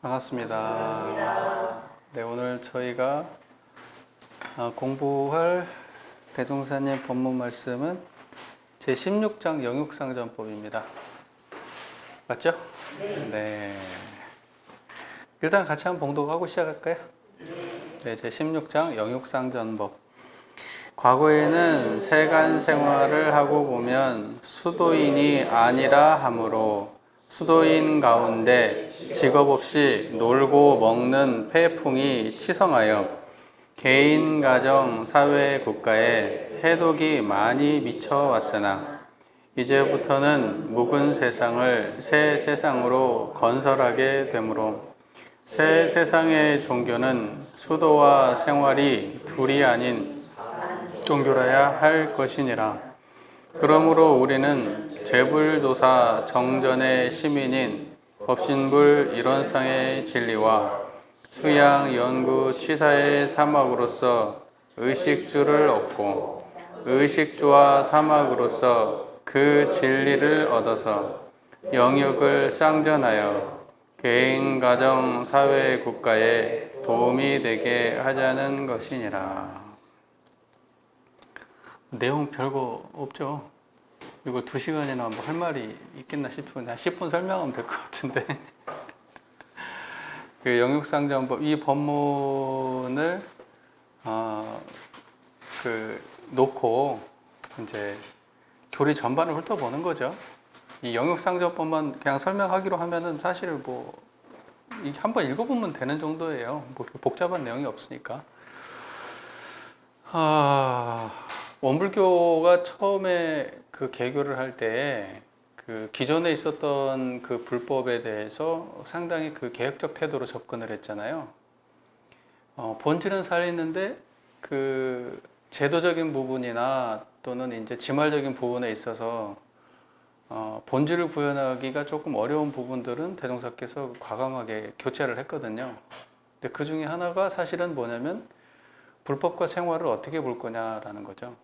반갑습니다. 네, 오늘 저희가 공부할 대종사님 법문 말씀은 제16장 영육상전법입니다. 맞죠? 네. 일단 같이 한번 봉독하고 시작할까요? 네, 제16장 영육상전법. 과거에는 세간 생활을 하고 보면 수도인이 아니라 하므로 수도인 가운데 직업 없이 놀고 먹는 폐풍이 치성하여 개인, 가정, 사회, 국가에 해독이 많이 미쳐왔으나 이제부터는 묵은 세상을 새 세상으로 건설하게 되므로 새 세상의 종교는 수도와 생활이 둘이 아닌 종교라야 할 것이니라. 그러므로 우리는 재불조사 정전의 시민인 법신불 일원상의 진리와 수양 연구 취사의 사막으로서 의식주를 얻고 의식주와 사막으로서 그 진리를 얻어서 영역을 쌍전하여 개인, 가정, 사회, 국가에 도움이 되게 하자는 것이니라. 내용 별거 없죠. 이걸 2시간이나 뭐 할 말이 있겠나 싶은데 한 10분 설명하면 될 것 같은데 그 영육상전법 이 법문을 놓고 이제 교리 전반을 훑어보는 거죠. 이 영육상전법만 그냥 설명하기로 하면은 사실 뭐 한번 읽어보면 되는 정도예요. 뭐 복잡한 내용이 없으니까. 원불교가 처음에 그 개교를 할 때 그 기존에 있었던 그 불법에 대해서 상당히 그 개혁적 태도로 접근을 했잖아요. 본질은 살리는데 그 제도적인 부분이나 또는 이제 지말적인 부분에 있어서 본질을 구현하기가 조금 어려운 부분들은 대종사께서 과감하게 교체를 했거든요. 근데 그 중에 하나가 사실은 뭐냐면 불법과 생활을 어떻게 볼 거냐라는 거죠.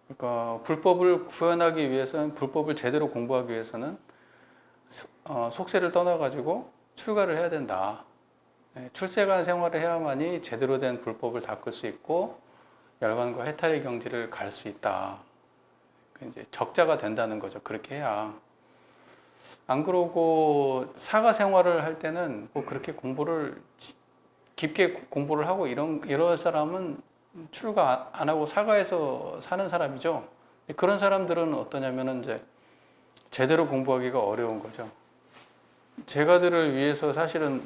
그러니까 불법을 구현하기 위해서는, 불법을 제대로 공부하기 위해서는 속세를 떠나가지고 출가를 해야 된다. 출세간 생활을 해야만이 제대로 된 불법을 닦을 수 있고 열반과 해탈의 경지를 갈 수 있다. 이제 적자가 된다는 거죠. 그렇게 해야. 안 그러고 사가 생활을 할 때는 뭐 그렇게 공부를 깊게 공부를 하고 이런 사람은 출가 안 하고 사가에서 사는 사람이죠. 그런 사람들은 어떠냐면은 이제 제대로 공부하기가 어려운 거죠. 제가들을 위해서 사실은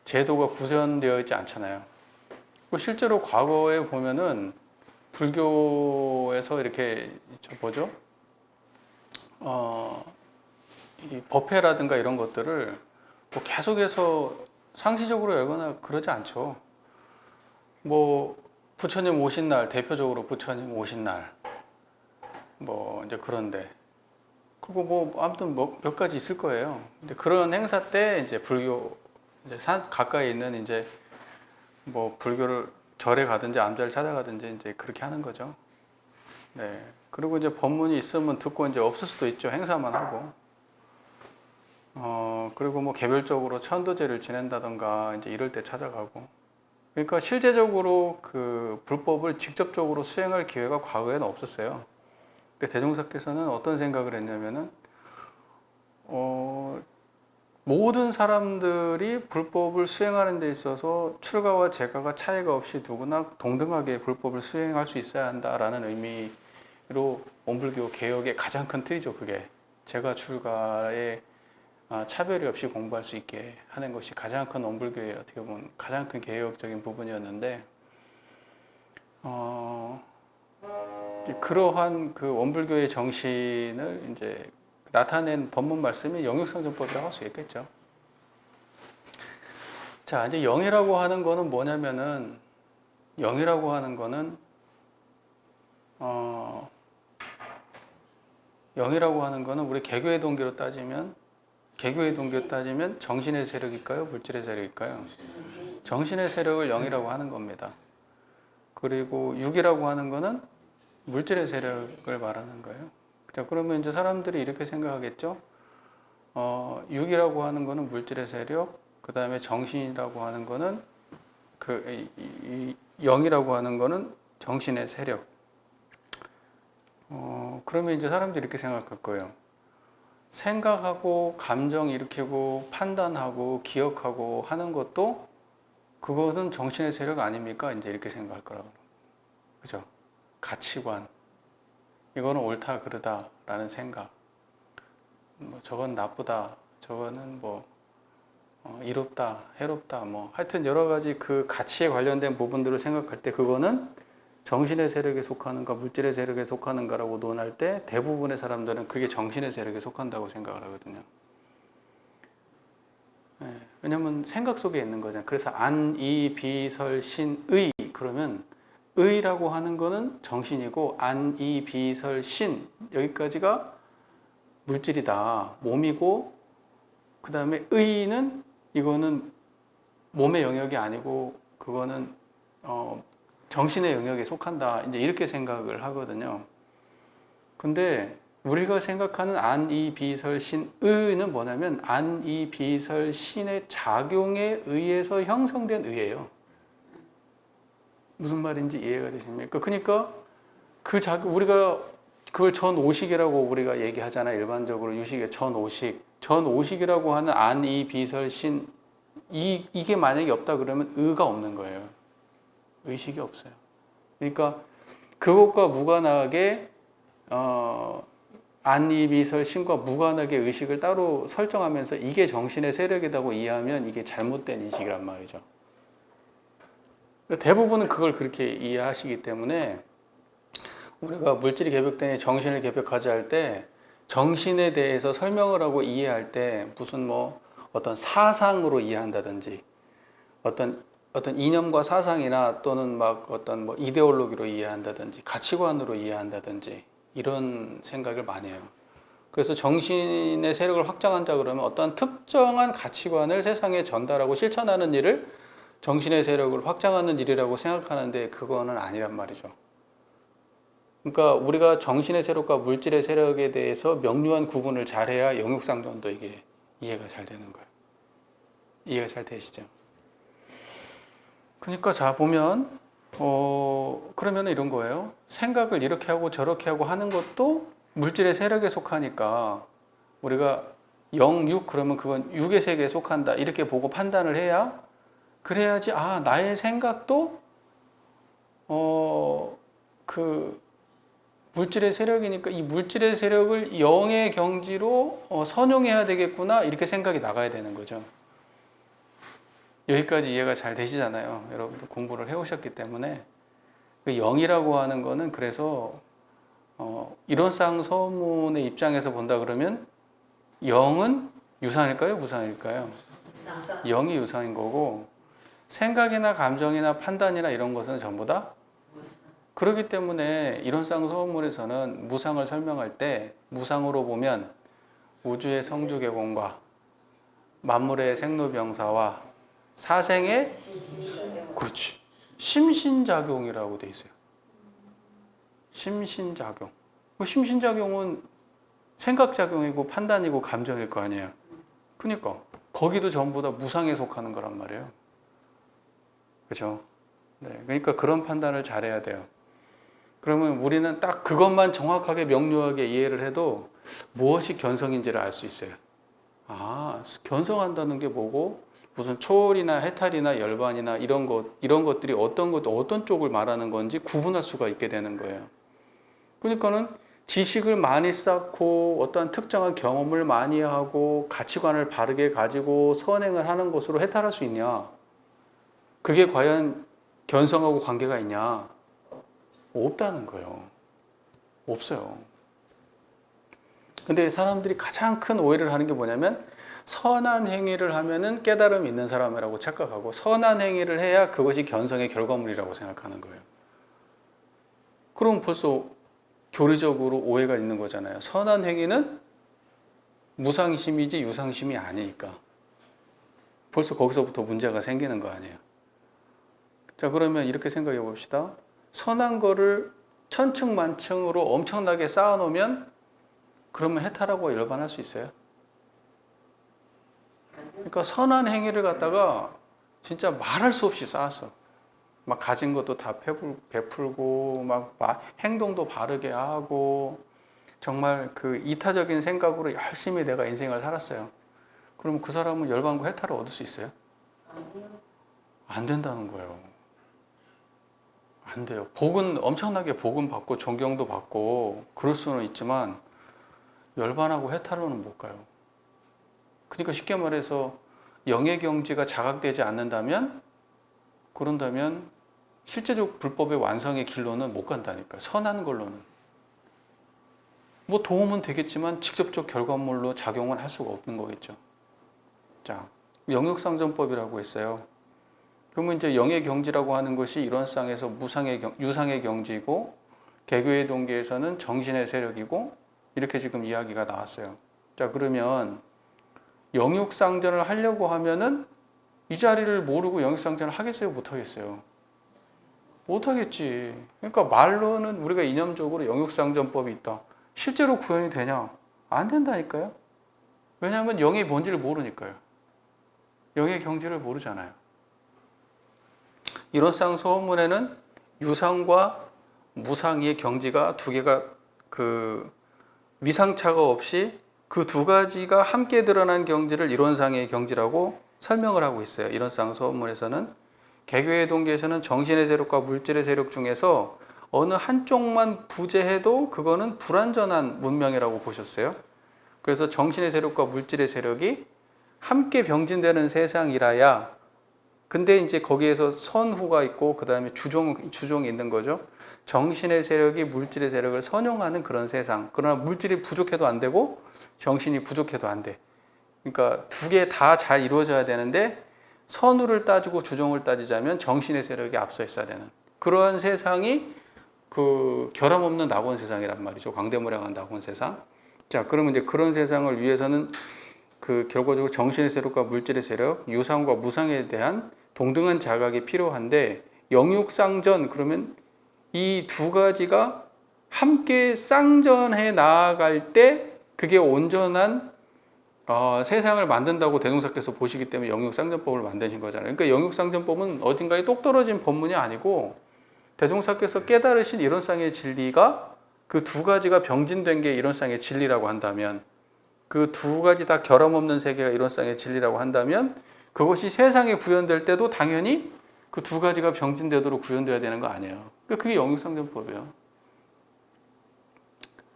제도가 구현되어 있지 않잖아요. 실제로 과거에 보면은 불교에서 이렇게 뭐죠? 이 법회라든가 이런 것들을 뭐 계속해서 상시적으로 열거나 그러지 않죠. 뭐 부처님 오신 날, 대표적으로 부처님 오신 날, 뭐 이제 그런데 그리고 뭐 아무튼 뭐 몇 가지 있을 거예요. 근데 그런 행사 때 이제 불교 이제 산 가까이 있는 이제 뭐 불교를 절에 가든지 암자를 찾아가든지 이제 그렇게 하는 거죠. 네. 그리고 이제 법문이 있으면 듣고 이제 없을 수도 있죠. 행사만 하고. 그리고 뭐 개별적으로 천도제를 지낸다던가 이제 이럴 때 찾아가고. 그러니까 실제적으로 그 불법을 직접적으로 수행할 기회가 과거에는 없었어요. 근데 대종사께서는 어떤 생각을 했냐면은, 모든 사람들이 불법을 수행하는 데 있어서 출가와 재가가 차이가 없이 누구나 동등하게 불법을 수행할 수 있어야 한다라는 의미로 원불교 개혁의 가장 큰 틀이죠. 그게 재가 출가의 차별이 없이 공부할 수 있게 하는 것이 가장 큰 원불교의 어떻게 보면 가장 큰 개혁적인 부분이었는데, 그러한 그 원불교의 정신을 이제 나타낸 법문 말씀이 영육상전법이라고 할 수 있겠죠. 자, 이제 영이라고 하는 거는 뭐냐면은, 영이라고 하는 거는 영이라고 하는 거는 우리 개교의 동기로 따지면 정신의 세력일까요? 물질의 세력일까요? 정신의 세력을 영이라고 하는 겁니다. 그리고 육이라고 하는 거는 물질의 세력을 말하는 거예요. 자, 그러면 이제 사람들이 이렇게 생각하겠죠? 육이라고 하는 거는 물질의 세력, 그 다음에 정신이라고 하는 거는 이 영이라고 하는 거는 정신의 세력. 그러면 이제 사람들이 이렇게 생각할 거예요. 생각하고 감정 일으키고 판단하고 기억하고 하는 것도 그거는 정신의 세력 아닙니까? 이제 이렇게 생각할 거라고. 그죠? 가치관. 이거는 옳다 그르다 라는 생각. 뭐 저건 나쁘다. 저거는 뭐 이롭다, 해롭다. 뭐 하여튼 여러 가지 그 가치에 관련된 부분들을 생각할 때 그거는 정신의 세력에 속하는가 물질의 세력에 속하는가라고 논할 때 대부분의 사람들은 그게 정신의 세력에 속한다고 생각을 하거든요. 네, 왜냐하면 생각 속에 있는 거잖아요. 그래서 안, 이, 비, 설, 신, 의 그러면 의라고 하는 거는 정신이고 안, 이, 비, 설, 신 여기까지가 물질이다. 몸이고 그 다음에 의는 이거는 몸의 영역이 아니고 그거는 정신의 영역에 속한다. 이제 이렇게 생각을 하거든요. 근데 우리가 생각하는 안, 이, 비, 설, 신, 의는 뭐냐면 안, 이, 비, 설, 신의 작용에 의해서 형성된 의예요. 무슨 말인지 이해가 되십니까? 그러니까 우리가 그걸 전오식이라고 우리가 얘기하잖아요. 일반적으로 유식의 전오식. 전오식이라고 하는 안, 이, 비, 설, 신 이게 만약에 없다 그러면 의가 없는 거예요. 의식이 없어요. 그러니까 그것과 무관하게 안, 이, 비, 설, 신과 무관하게 의식을 따로 설정하면서 이게 정신의 세력이라고 이해하면 이게 잘못된 인식이란 말이죠. 대부분은 그걸 그렇게 이해하시기 때문에 우리가 물질이 개벽되니 정신을 개벽하자 할 때 정신에 대해서 설명을 하고 이해할 때 무슨 뭐 어떤 사상으로 이해한다든지 어떤 이념과 사상이나 또는 막 어떤 뭐 이데올로기로 이해한다든지 가치관으로 이해한다든지 이런 생각을 많이 해요. 그래서 정신의 세력을 확장한다 그러면 어떤 특정한 가치관을 세상에 전달하고 실천하는 일을 정신의 세력을 확장하는 일이라고 생각하는데 그거는 아니란 말이죠. 그러니까 우리가 정신의 세력과 물질의 세력에 대해서 명료한 구분을 잘해야 영육상전도 이게 이해가 잘 되는 거예요. 이해가 잘 되시죠? 그러니까 자 보면 그러면 이런 거예요. 생각을 이렇게 하고 저렇게 하고 하는 것도 물질의 세력에 속하니까 우리가 영, 육 그러면 그건 육의 세계에 속한다 이렇게 보고 판단을 해야 그래야지 나의 생각도 그 물질의 세력이니까 이 물질의 세력을 영의 경지로 선용해야 되겠구나 이렇게 생각이 나가야 되는 거죠. 여기까지 이해가 잘 되시잖아요. 여러분들 공부를 해오셨기 때문에 그 영이라고 하는 거는 그래서 이론상 서문의 입장에서 본다 그러면 영은 유상일까요? 무상일까요? 영이 유상인 거고 생각이나 감정이나 판단이나 이런 것은 전부 다 그렇기 때문에 이론상 서문에서는 무상을 설명할 때 무상으로 보면 우주의 성주개공과 만물의 생로병사와 사생의 그렇지 심신작용이라고 돼 있어요. 심신작용. 심신작용은 생각작용이고 판단이고 감정일 거 아니에요. 그러니까 거기도 전부 다 무상에 속하는 거란 말이에요. 그렇죠? 네, 그러니까 그런 판단을 잘해야 돼요. 그러면 우리는 딱 그것만 정확하게 명료하게 이해를 해도 무엇이 견성인지를 알 수 있어요. 견성한다는 게 뭐고 무슨 초월이나 해탈이나 열반이나 이런 것들이 어떤 쪽을 말하는 건지 구분할 수가 있게 되는 거예요. 그러니까는 지식을 많이 쌓고 어떠한 특정한 경험을 많이 하고 가치관을 바르게 가지고 선행을 하는 것으로 해탈할 수 있냐? 그게 과연 견성하고 관계가 있냐? 없다는 거예요. 없어요. 근데 사람들이 가장 큰 오해를 하는 게 뭐냐면 선한 행위를 하면은 깨달음이 있는 사람이라고 착각하고 선한 행위를 해야 그것이 견성의 결과물이라고 생각하는 거예요. 그럼 벌써 교리적으로 오해가 있는 거잖아요. 선한 행위는 무상심이지 유상심이 아니니까. 벌써 거기서부터 문제가 생기는 거 아니에요. 자, 그러면 이렇게 생각해 봅시다. 선한 거를 천층만층으로 엄청나게 쌓아놓으면 그러면 해탈하고 열반할 수 있어요? 그러니까 선한 행위를 갖다가 진짜 말할 수 없이 쌓았어. 막 가진 것도 다 베풀고 막 행동도 바르게 하고 정말 그 이타적인 생각으로 열심히 내가 인생을 살았어요. 그럼 그 사람은 열반과 해탈을 얻을 수 있어요? 안 된다는 거예요. 안 돼요. 복은 엄청나게 복은 받고 존경도 받고 그럴 수는 있지만 열반하고 해탈로는 못 가요. 그러니까 쉽게 말해서 영의 경지가 자각되지 않는다면 그런다면 실제적 불법의 완성의 길로는 못 간다니까. 선한 걸로는 뭐 도움은 되겠지만 직접적 결과물로 작용을 할 수가 없는 거겠죠. 자, 영육상전법이라고 있어요. 그러면 이제 영의 경지라고 하는 것이 이런 쌍에서 유상의 경지이고 개교의 동기에서는 정신의 세력이고 이렇게 지금 이야기가 나왔어요. 자, 그러면 영육상전을 하려고 하면은 이 자리를 모르고 영육상전을 하겠어요? 못하겠어요? 못하겠지. 그러니까 말로는 우리가 이념적으로 영육상전법이 있다. 실제로 구현이 되냐? 안 된다니까요. 왜냐하면 영의 뭔지를 모르니까요. 영의 경지를 모르잖아요. 이론상 소문에는 유상과 무상의 경지가 두 개가 그 위상차가 없이 그 두 가지가 함께 드러난 경지를 이론상의 경지라고 설명을 하고 있어요. 이론상 소문에서는 개교의 동기에서는 정신의 세력과 물질의 세력 중에서 어느 한쪽만 부재해도 그거는 불완전한 문명이라고 보셨어요. 그래서 정신의 세력과 물질의 세력이 함께 병진되는 세상이라야, 근데 이제 거기에서 선후가 있고 그 다음에 주종이 있는 거죠. 정신의 세력이 물질의 세력을 선용하는 그런 세상. 그러나 물질이 부족해도 안 되고 정신이 부족해도 안 돼. 그러니까 두 개 다 잘 이루어져야 되는데 선후를 따지고 주종을 따지자면 정신의 세력이 앞서 있어야 되는 그러한 세상이 그 결함 없는 낙원 세상이란 말이죠. 광대무량한 낙원 세상. 자, 그러면 이제 그런 세상을 위해서는 그 결과적으로 정신의 세력과 물질의 세력, 유상과 무상에 대한 동등한 자각이 필요한데 영육상전 그러면 이 두 가지가 함께 쌍전해 나아갈 때 그게 온전한 세상을 만든다고 대종사께서 보시기 때문에 영육상전법을 만드신 거잖아요. 그러니까 영육상전법은 어딘가에 똑 떨어진 법문이 아니고 대종사께서 깨달으신 이론상의 진리가 그 두 가지가 병진된 게 이론상의 진리라고 한다면, 그 두 가지 다 결함 없는 세계가 이론상의 진리라고 한다면 그것이 세상에 구현될 때도 당연히 그 두 가지가 병진되도록 구현돼야 되는 거 아니에요. 그게 영육상전법이에요.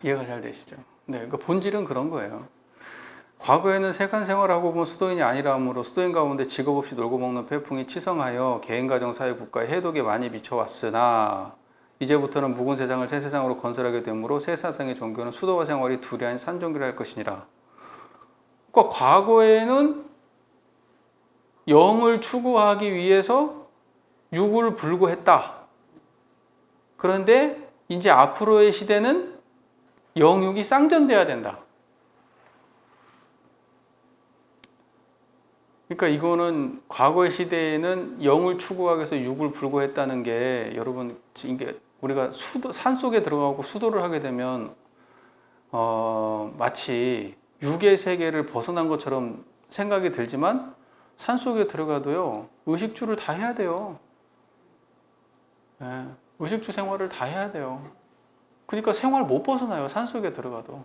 이해가 잘 되시죠? 네, 그러니까 본질은 그런 거예요. 과거에는 세간 생활하고 보면 수도인이 아니라므로 수도인 가운데 직업 없이 놀고 먹는 폐풍이 치성하여 개인, 가정, 사회, 국가에 해독에 많이 미쳐왔으나 이제부터는 묵은 세상을 새 세상으로 건설하게 되므로 새 세상의 종교는 수도와 생활이 둘이 아닌 산종교를 할 것이니라. 그러니까 과거에는 영을 추구하기 위해서 육을 불구했다. 그런데 이제 앞으로의 시대는 영육이 쌍전돼야 된다. 그러니까 이거는 과거의 시대에는 영을 추구하기 위해서 육을 불구했다는 게, 여러분 이게 우리가 산속에 들어가고 수도를 하게 되면 마치 육의 세계를 벗어난 것처럼 생각이 들지만 산속에 들어가도요 의식주를 다 해야 돼요. 네, 의식주 생활을 다 해야 돼요. 그러니까 생활 못 벗어나요. 산속에 들어가도.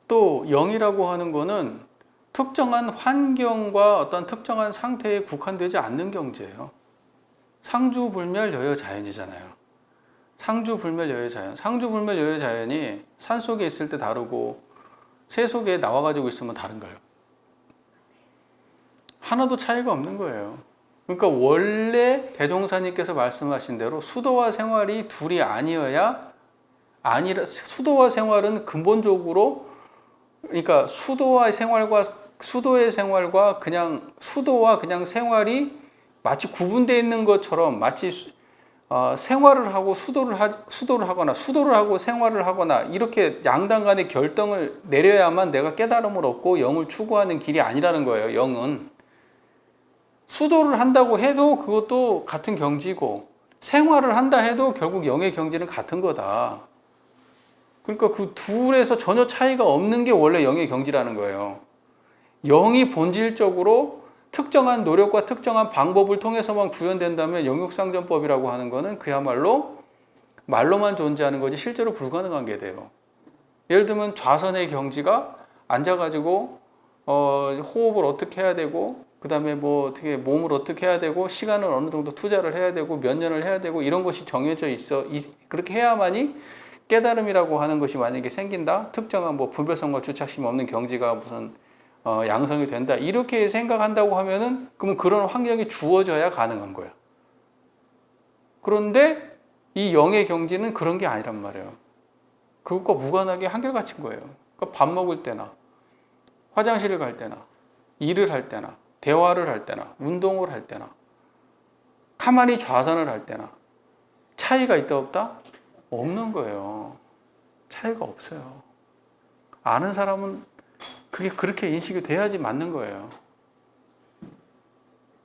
또 영이라고 하는 거는 특정한 환경과 어떤 특정한 상태에 국한되지 않는 경지예요. 상주불멸 여여자연이잖아요. 상주불멸 여여자연. 상주불멸 여여자연이 산속에 있을 때 다르고 새 속에 나와가지고 있으면 다른가요? 하나도 차이가 없는 거예요. 그러니까 원래 대종사님께서 말씀하신 대로 수도와 생활이 둘이 수도와 생활은 근본적으로, 그러니까 수도의 생활과 그냥 생활이 마치 구분되어 있는 것처럼, 마치 생활을 하고 수도를 하고 생활을 하거나 이렇게 양당 간의 결정을 내려야만 내가 깨달음을 얻고 영을 추구하는 길이 아니라는 거예요. 영은 수도를 한다고 해도 그것도 같은 경지고, 생활을 한다 해도 결국 영의 경지는 같은 거다. 그러니까 그 둘에서 전혀 차이가 없는 게 원래 영의 경지라는 거예요. 영이 본질적으로 특정한 노력과 특정한 방법을 통해서만 구현된다면 영육상전법이라고 하는 거는 그야말로 말로만 존재하는 거지 실제로 불가능한 게 돼요. 예를 들면 좌선의 경지가 앉아가지고 호흡을 어떻게 해야 되고 그 다음에 뭐 어떻게 몸을 어떻게 해야 되고 시간을 어느 정도 투자를 해야 되고 몇 년을 해야 되고 이런 것이 정해져 있어. 그렇게 해야만이 깨달음이라고 하는 것이 만약에 생긴다. 특정한 뭐 분별성과 주착심 없는 경지가 무슨 양성이 된다. 이렇게 생각한다고 하면은 그러면 그런 환경이 주어져야 가능한 거야. 그런데 이 영의 경지는 그런 게 아니란 말이에요. 그것과 무관하게 한결같은 거예요. 그러니까 밥 먹을 때나 화장실을 갈 때나 일을 할 때나 대화를 할 때나 운동을 할 때나 가만히 좌선을 할 때나 차이가 있다 없다? 없는 거예요. 차이가 없어요. 아는 사람은 그게 그렇게 인식이 돼야지 맞는 거예요.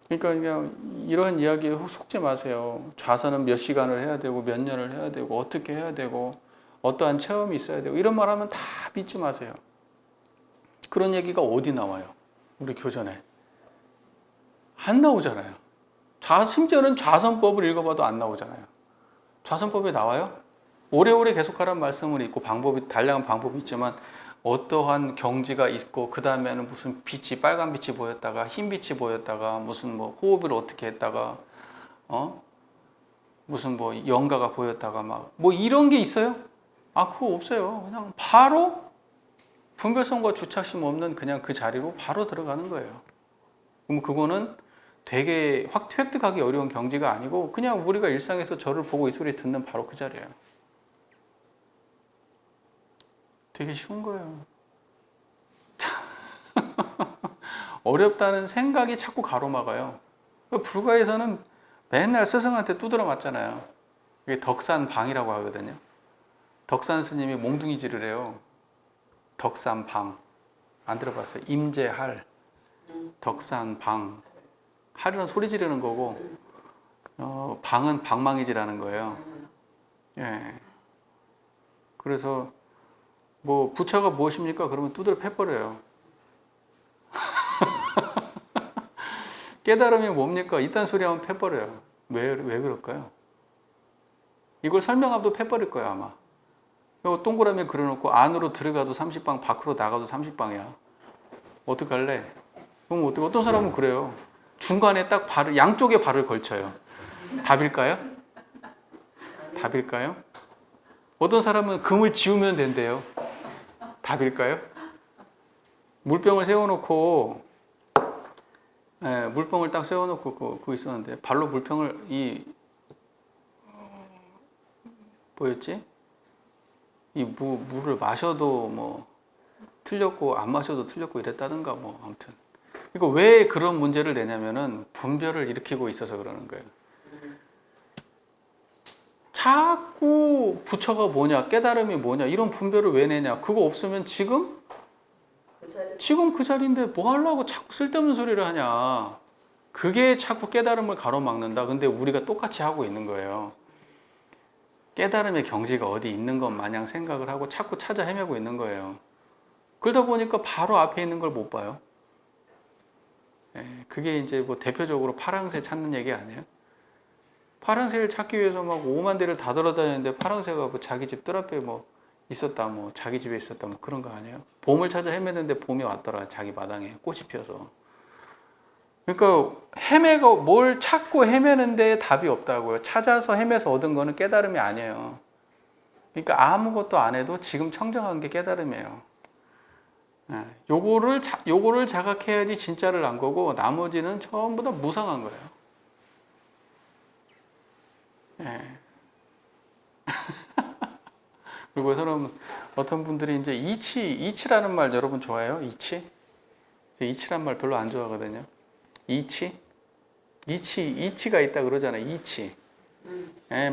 그러니까 그냥 이런 이야기에 속지 마세요. 좌선은 몇 시간을 해야 되고 몇 년을 해야 되고 어떻게 해야 되고 어떠한 체험이 있어야 되고 이런 말하면 다 믿지 마세요. 그런 얘기가 어디 나와요? 우리 교전에. 안 나오잖아요. 심지어는 좌선법을 읽어봐도 안 나오잖아요. 좌선법에 나와요? 오래오래 계속하라는 말씀을 있고 다양한 방법이 있지만 어떠한 경지가 있고 그 다음에는 무슨 빛이 빨간 빛이 보였다가 흰 빛이 보였다가 무슨 뭐 호흡을 어떻게 했다가 무슨 뭐 영가가 보였다가 막 뭐 이런 게 있어요? 그거 없어요. 그냥 바로 분별성과 주착심 없는 그냥 그 자리로 바로 들어가는 거예요. 그럼 그거는 되게 획득하기 어려운 경지가 아니고 그냥 우리가 일상에서 저를 보고 이 소리 듣는 바로 그 자리예요. 되게 쉬운 거예요. 어렵다는 생각이 자꾸 가로막아요. 불가에서는 맨날 스승한테 두드려 맞잖아요. 이게 덕산방이라고 하거든요. 덕산 스님이 몽둥이질을 해요. 덕산방. 안 들어봤어요? 임재할. 덕산방. 할은 소리 지르는 거고, 방은 방망이질하는 거예요. 예. 그래서 뭐 부처가 무엇입니까? 그러면 두드려 패버려요. 깨달음이 뭡니까? 이딴 소리 하면 패버려요. 왜 그럴까요? 이걸 설명하도 패버릴 거야 아마. 동그라미 그려놓고 안으로 들어가도 30방, 밖으로 나가도 30방이야. 어떡할래? 그럼 어떤 사람은 그래요. 중간에 딱 양쪽에 발을 걸쳐요. 답일까요? 답일까요? 어떤 사람은 금을 지우면 된대요. 답일까요? 물병을 세워놓고, 물병을 딱 세워놓고 그거 있었는데, 발로 물병을 뭐였지? 물을 마셔도 뭐 틀렸고 안 마셔도 틀렸고 이랬다든가 뭐 아무튼. 그러니까 왜 그런 문제를 내냐면은 분별을 일으키고 있어서 그러는 거예요. 자꾸 부처가 뭐냐, 깨달음이 뭐냐 이런 분별을 왜 내냐? 그거 없으면 지금 그 자리인데 뭐 하려고 자꾸 쓸데없는 소리를 하냐? 그게 자꾸 깨달음을 가로막는다. 근데 우리가 똑같이 하고 있는 거예요. 깨달음의 경지가 어디 있는 것 마냥 생각을 하고 자꾸 찾아 헤매고 있는 거예요. 그러다 보니까 바로 앞에 있는 걸 못 봐요. 그게 이제 뭐 대표적으로 파랑새 찾는 얘기 아니에요? 파랑새를 찾기 위해서 막 5만 대를 다 돌아다니는데 파랑새가 뭐 자기 집 뜰 앞에 뭐 있었다, 뭐 자기 집에 있었다, 뭐 그런 거 아니에요? 봄을 찾아 헤매는데 봄이 왔더라, 자기 마당에 꽃이 피어서. 그러니까 뭘 찾고 헤매는데 답이 없다고요. 찾아서 헤매서 얻은 거는 깨달음이 아니에요. 그러니까 아무것도 안 해도 지금 청정한 게 깨달음이에요. 요거를 자각해야지 진짜를 안 거고 나머지는 전부 다 무상한 거예요. 그리고 여러분 어떤 분들이 이제 이치라는 말 여러분 좋아해요? 이치란 말 별로 안 좋아하거든요. 이치가 있다 그러잖아요.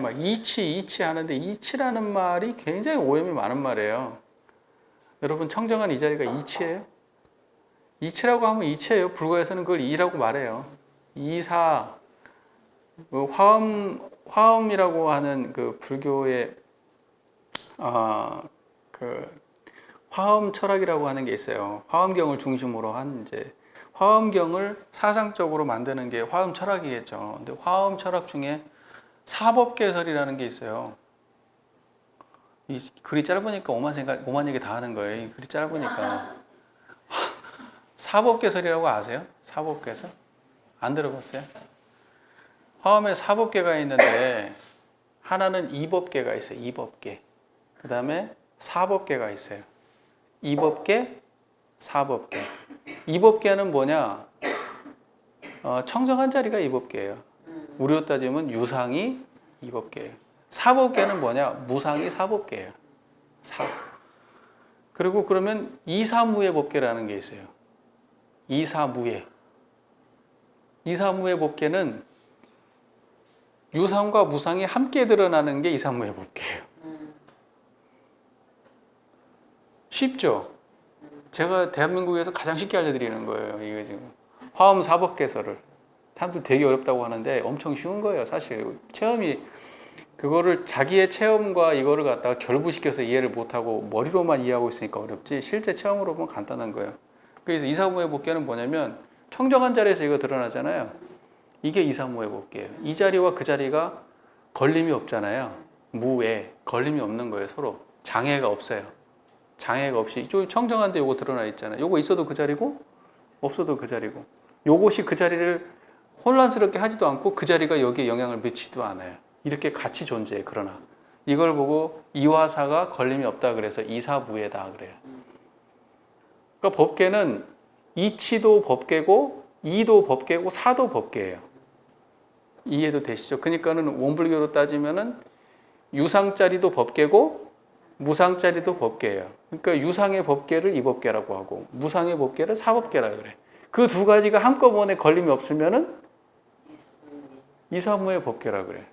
막 이치 하는데 이치라는 말이 굉장히 오염이 많은 말이에요. 여러분 청정한 이 자리가 이치예요? 이치라고 하면 이치예요. 불가에서는 그걸 이라고 말해요. 이사, 화엄이라고 하는 그 불교의 그 화엄 철학이라고 하는 게 있어요. 화엄경을 중심으로 한 이제 화엄경을 사상적으로 만드는 게 화엄 철학이겠죠. 근데 화엄 철학 중에 사법개설이라는 게 있어요. 이 글이 짧으니까 오만 얘기 다 하는 거예요. 이 글이 짧으니까. 사법개설이라고 아세요? 사법개설? 안 들어봤어요? 화엄에 사법계가 있는데 하나는 이법계가 있어요. 이법계. 그 다음에 사법계가 있어요. 이법계, 사법계. 이법계는 뭐냐? 청정한 자리가 이법계예요. 우리로 따지면 유상이 이법계예요. 사법계는 뭐냐? 무상이 사법계예요. 그리고 그러면 이사무의 법계라는 게 있어요. 이사무의. 이사무의 법계는 유상과 무상이 함께 드러나는 게 이사무의 법계예요. 쉽죠? 제가 대한민국에서 가장 쉽게 알려드리는 거예요. 이거 지금 화엄 사법개설을 사람들 되게 어렵다고 하는데 엄청 쉬운 거예요. 사실 체험이 그거를 자기의 체험과 이거를 갖다가 결부시켜서 이해를 못하고 머리로만 이해하고 있으니까 어렵지 실제 체험으로 보면 간단한 거예요. 그래서 이사무의 법계는 뭐냐면 청정한 자리에서 이거 드러나잖아요. 이게 이사무의 법계예요. 이 자리와 그 자리가 걸림이 없잖아요. 무에 걸림이 없는 거예요. 서로 장애가 없어요. 장애가 없이 이쪽 청정한데 요거 드러나 있잖아요. 요거 있어도 그 자리고 없어도 그 자리고 요것이 그 자리를 혼란스럽게 하지도 않고 그 자리가 여기에 영향을 미치지도 않아요. 이렇게 같이 존재해. 그러나 이걸 보고 이화사가 걸림이 없다 그래서 이사무예다 그래요. 그러니까 법계는 이치도 법계고 이도 법계고 사도 법계예요. 이해도 되시죠? 그러니까는 원불교로 따지면은 유상자리도 법계고 무상자리도 법계예요. 그러니까 유상의 법계를 이법계라고 하고 무상의 법계를 사법계라고 그래. 그 두 가지가 한꺼번에 걸림이 없으면은 이사무의 법계라고 그래.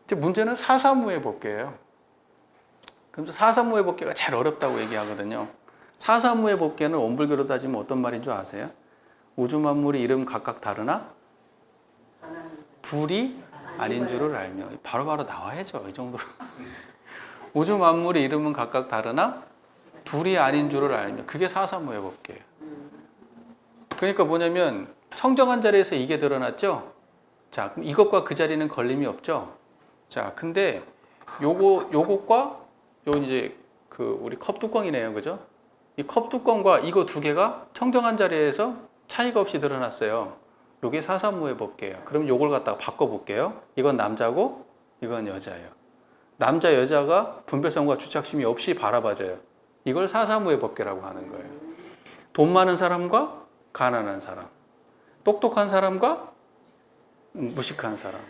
이제 문제는 사사무의 법계예요. 그럼 사사무의 법계가 제일 어렵다고 얘기하거든요. 사사무의 법계는 원불교로 따지면 어떤 말인 줄 아세요? 우주 만물이 이름 각각 다르나 둘이 아닌 줄을 알며 바로바로 나와야죠. 이 정도. 우주 만물의 이름은 각각 다르나 둘이 아닌 줄을 알며 그게 사사무의 법계예요. 그러니까 뭐냐면 청정한 자리에서 이게 드러났죠. 자, 그럼 이것과 그 자리는 걸림이 없죠. 자, 근데 요것과 요 이제 그 우리 컵 뚜껑이네요, 그죠? 이 컵 뚜껑과 이거 두 개가 청정한 자리에서 차이가 없이 드러났어요. 요게 사사무의 법계예요. 그럼 요걸 갖다가 바꿔볼게요. 이건 남자고 이건 여자예요. 남자 여자가 분별성과 주착심이 없이 바라봐줘요. 이걸 사사무의 법계라고 하는 거예요. 돈 많은 사람과 가난한 사람, 똑똑한 사람과 무식한 사람,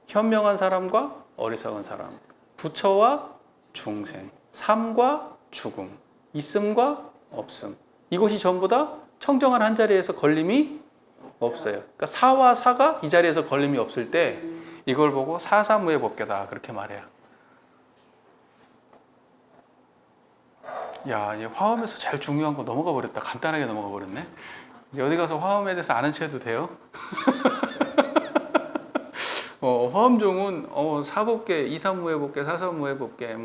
현명한 사람과 어리석은 사람, 부처와 중생, 삶과 죽음, 있음과 없음. 이것이 전부 다 청정한 한 자리에서 걸림이 없어요. 그러니까 사와 사가 이 자리에서 걸림이 없을 때 이걸 보고 사사무의 법계다 그렇게 말해요. 야, 이제 화엄에서 제일 중요한 거 넘어가 버렸다. 간단하게 넘어가 버렸네. 이제 어디 가서 화엄에 대해서 아는 체 해도 돼요? 화엄종은 사법계, 이사무의 법계, 사사무의 법계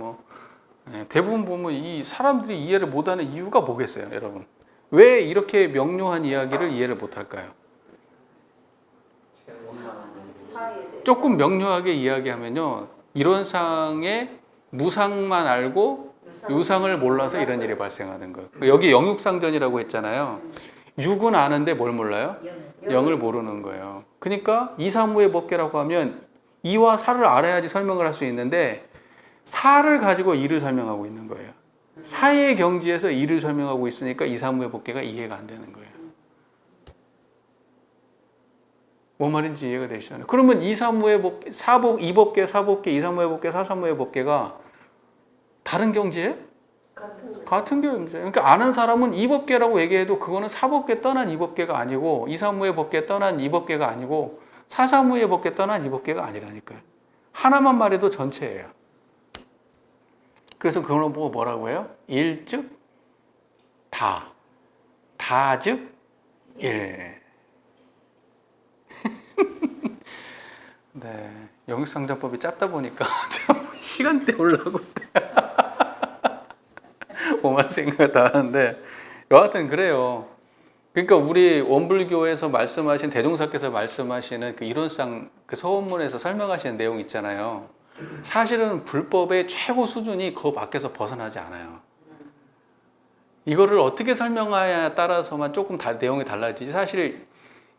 대부분 보면 이 사람들이 이해를 못하는 이유가 뭐겠어요, 여러분? 왜 이렇게 명료한 이야기를 이해를 못할까요? 조금 명료하게 이야기하면요, 이론상의 무상만 알고 유상을 몰라서 이런 일이 발생하는 거예요. 여기 영육상전이라고 했잖아요. 육은 아는데 뭘 몰라요? 영을 모르는 거예요. 그러니까 이사무의 법계라고 하면 이와 사를 알아야지 설명을 할 수 있는데 사를 가지고 이를 설명하고 있는 거예요. 사의 경지에서 이를 설명하고 있으니까 이사무의 법계가 이해가 안 되는 거예요. 뭔 말인지 이해가 되시잖아요. 그러면 이사무의 법계, 이법계, 사법계, 이사무의 법계, 사사무의 법계가 다른 경지에? 같은 경지에. 그러니까 아는 사람은 이법계라고 얘기해도 그거는 사법계 떠난 이법계가 아니고 이사무의 법계 떠난 이법계가 아니고 사사무의 법계 떠난 이법계가 아니라니까요. 하나만 말해도 전체예요. 그래서 그걸 보고 뭐라고 해요? 일즉 다, 다즉 일. 네, 영육상전법이 짧다 보니까 시간대 올라오고 오만 생각을 다 하는데 여하튼 그래요. 그러니까 우리 원불교에서 말씀하신 대종사께서 말씀하시는 그 이론상 그 서원문에서 설명하시는 내용 있잖아요. 사실은 불법의 최고 수준이 그 밖에서 벗어나지 않아요. 이거를 어떻게 설명하냐에 따라서만 조금 내용이 달라지지, 사실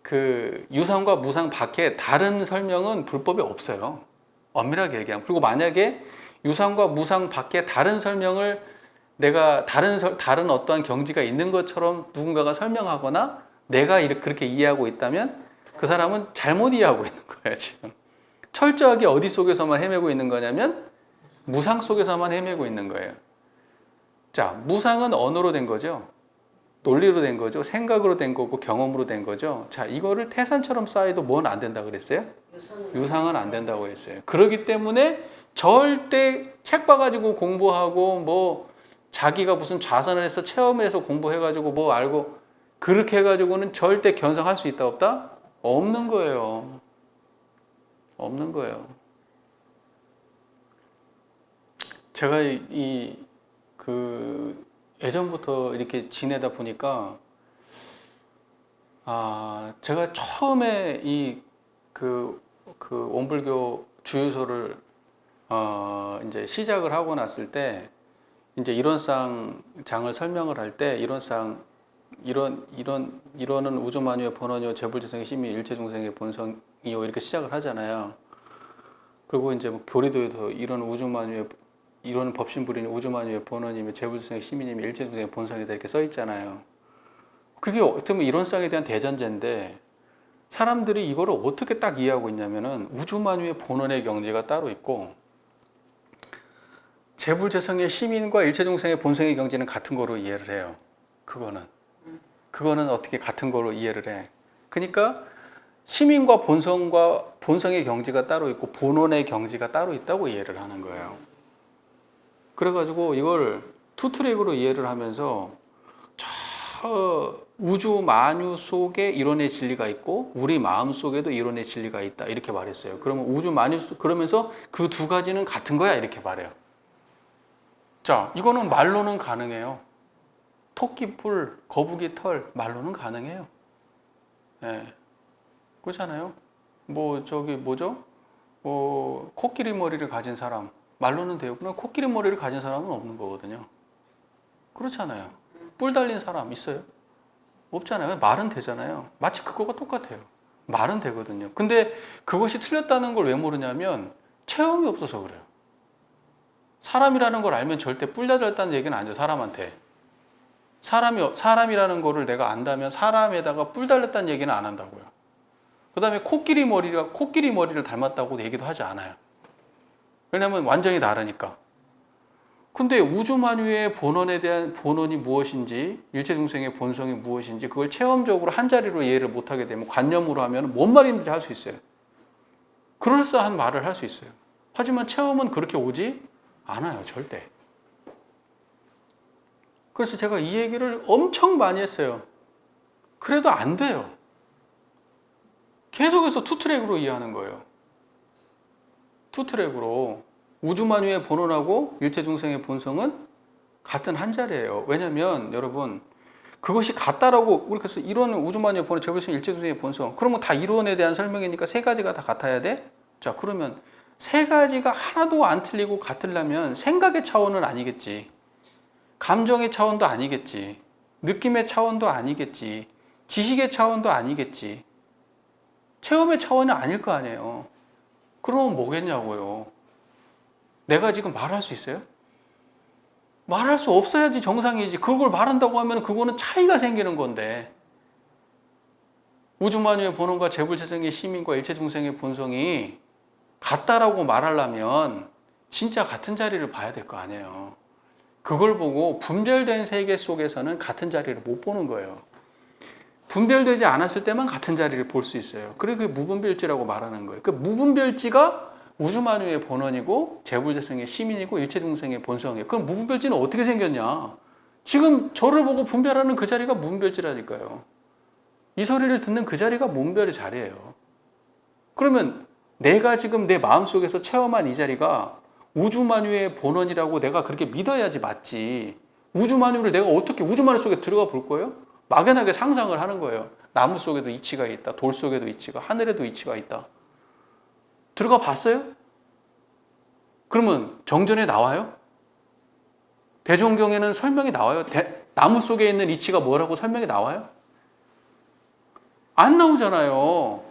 그 유상과 무상 밖에 다른 설명은 불법이 없어요. 엄밀하게 얘기하면. 그리고 만약에 유상과 무상 밖에 다른 설명을 내가 다른 어떠한 경지가 있는 것처럼 누군가가 설명하거나 내가 그렇게 이해하고 있다면 그 사람은 잘못 이해하고 있는 거예요, 지금. 철저하게 어디 속에서만 헤매고 있는 거냐면 무상 속에서만 헤매고 있는 거예요. 자, 무상은 언어로 된 거죠. 논리로 된 거죠. 생각으로 된 거고 경험으로 된 거죠. 자, 이거를 태산처럼 쌓아도 뭐는 안 된다 그랬어요? 유상은 안 된다고 했어요. 그렇기 때문에 절대 책 봐가지고 공부하고 뭐 자기가 무슨 좌선을 해서 체험을 해서 공부해가지고 뭐 알고 그렇게 해가지고는 절대 견성할 수 있다 없다? 없는 거예요. 없는 거예요. 제가 예전부터 이렇게 지내다 보니까 제가 처음에 그 원불교 주유소를 이제 시작을 하고 났을 때 이제 이론상 장을 설명을 할 때 이론은 우주만유의 본원이요 재불지성의 심이 일체중생의 본성이요 이렇게 시작을 하잖아요. 그리고 이제 뭐 교리도에도 이런 법신불이니 우주만유의 본원이며 재불지성의 심이님이 일체중생의 본성이다 이렇게 써 있잖아요. 그게 어떻게 보면 이론상에 대한 대전제인데 사람들이 이거를 어떻게 딱 이해하고 있냐면은 우주만유의 본원의 경지가 따로 있고 재불재성의 시민과 일체중생의 본성의 경지는 같은 거로 이해를 해요. 그거는 어떻게 같은 거로 이해를 해. 그러니까 시민과 본성의 경지가 따로 있고 본원의 경지가 따로 있다고 이해를 하는 거예요. 그래가지고 이걸 투트랙으로 이해를 하면서 저 우주 만유 속에 이론의 진리가 있고 우리 마음 속에도 이론의 진리가 있다 이렇게 말했어요. 그러면 우주 만유 그러면서 그 두 가지는 같은 거야 이렇게 말해요. 자, 이거는 말로는 가능해요. 토끼 뿔, 거북이 털 말로는 가능해요. 예. 그렇잖아요. 뭐 저기 뭐죠? 코끼리 머리를 가진 사람 말로는 돼요. 그러나 코끼리 머리를 가진 사람은 없는 거거든요. 그렇잖아요. 뿔 달린 사람 있어요? 없잖아요. 말은 되잖아요. 마치 그거가 똑같아요. 말은 되거든요. 근데 그것이 틀렸다는 걸 왜 모르냐면 체험이 없어서 그래요. 사람이라는 걸 알면 절대 뿔 달렸다는 얘기는 안 해요. 사람한테. 사람이라는 거를 내가 안다면 사람에다가 뿔 달렸다는 얘기는 안 한다고요. 그 다음에 코끼리 머리를 닮았다고 얘기도 하지 않아요. 왜냐하면 완전히 다르니까. 근데 우주만유의 본원에 대한 본원이 무엇인지 일체중생의 본성이 무엇인지 그걸 체험적으로 한 자리로 이해를 못하게 되면 관념으로 하면 뭔 말인지 할 수 있어요. 그럴싸한 말을 할 수 있어요. 하지만 체험은 그렇게 오지 않아요. 절대. 그래서 제가 이 얘기를 엄청 많이 했어요. 그래도 안 돼요. 계속해서 투트랙으로 이해하는 거예요. 투트랙으로. 우주만유의 본원하고 일체중생의 본성은 같은 한 자리예요. 왜냐하면 여러분 그것이 같다라고 우리 그래서 이론은 우주만유의 본원, 재불성 일체중생의 본성. 그러면 다 이론에 대한 설명이니까 세 가지가 다 같아야 돼? 자, 그러면 세 가지가 하나도 안 틀리고 같으려면 생각의 차원은 아니겠지. 감정의 차원도 아니겠지. 느낌의 차원도 아니겠지. 지식의 차원도 아니겠지. 체험의 차원이 아닐 거 아니에요. 그러면 뭐겠냐고요. 내가 지금 말할 수 있어요? 말할 수 없어야지 정상이지. 그걸 말한다고 하면 그거는 차이가 생기는 건데. 우주만유의 본원과 재불재성의 시민과 일체중생의 본성이 같다라고 말하려면 진짜 같은 자리를 봐야 될 거 아니에요. 그걸 보고 분별된 세계 속에서는 같은 자리를 못 보는 거예요. 분별되지 않았을 때만 같은 자리를 볼 수 있어요. 그래 그게 무분별지라고 말하는 거예요. 그 무분별지가 우주만유의 본원이고 재불재성의 시민이고 일체중생의 본성이에요. 그럼 무분별지는 어떻게 생겼냐? 지금 저를 보고 분별하는 그 자리가 무분별지라니까요. 이 소리를 듣는 그 자리가 무분별의 자리예요. 그러면 내가 지금 내 마음속에서 체험한 이 자리가 우주만유의 본원이라고 내가 그렇게 믿어야지 맞지. 우주 만유를 내가 어떻게 우주 만유 속에 들어가 볼 거예요? 막연하게 상상을 하는 거예요. 나무 속에도 이치가 있다. 돌 속에도 이치가, 하늘에도 이치가 있다. 들어가 봤어요? 그러면 정전에 나와요? 대종경에는 설명이 나와요? 나무 속에 있는 이치가 뭐라고 설명이 나와요? 안 나오잖아요.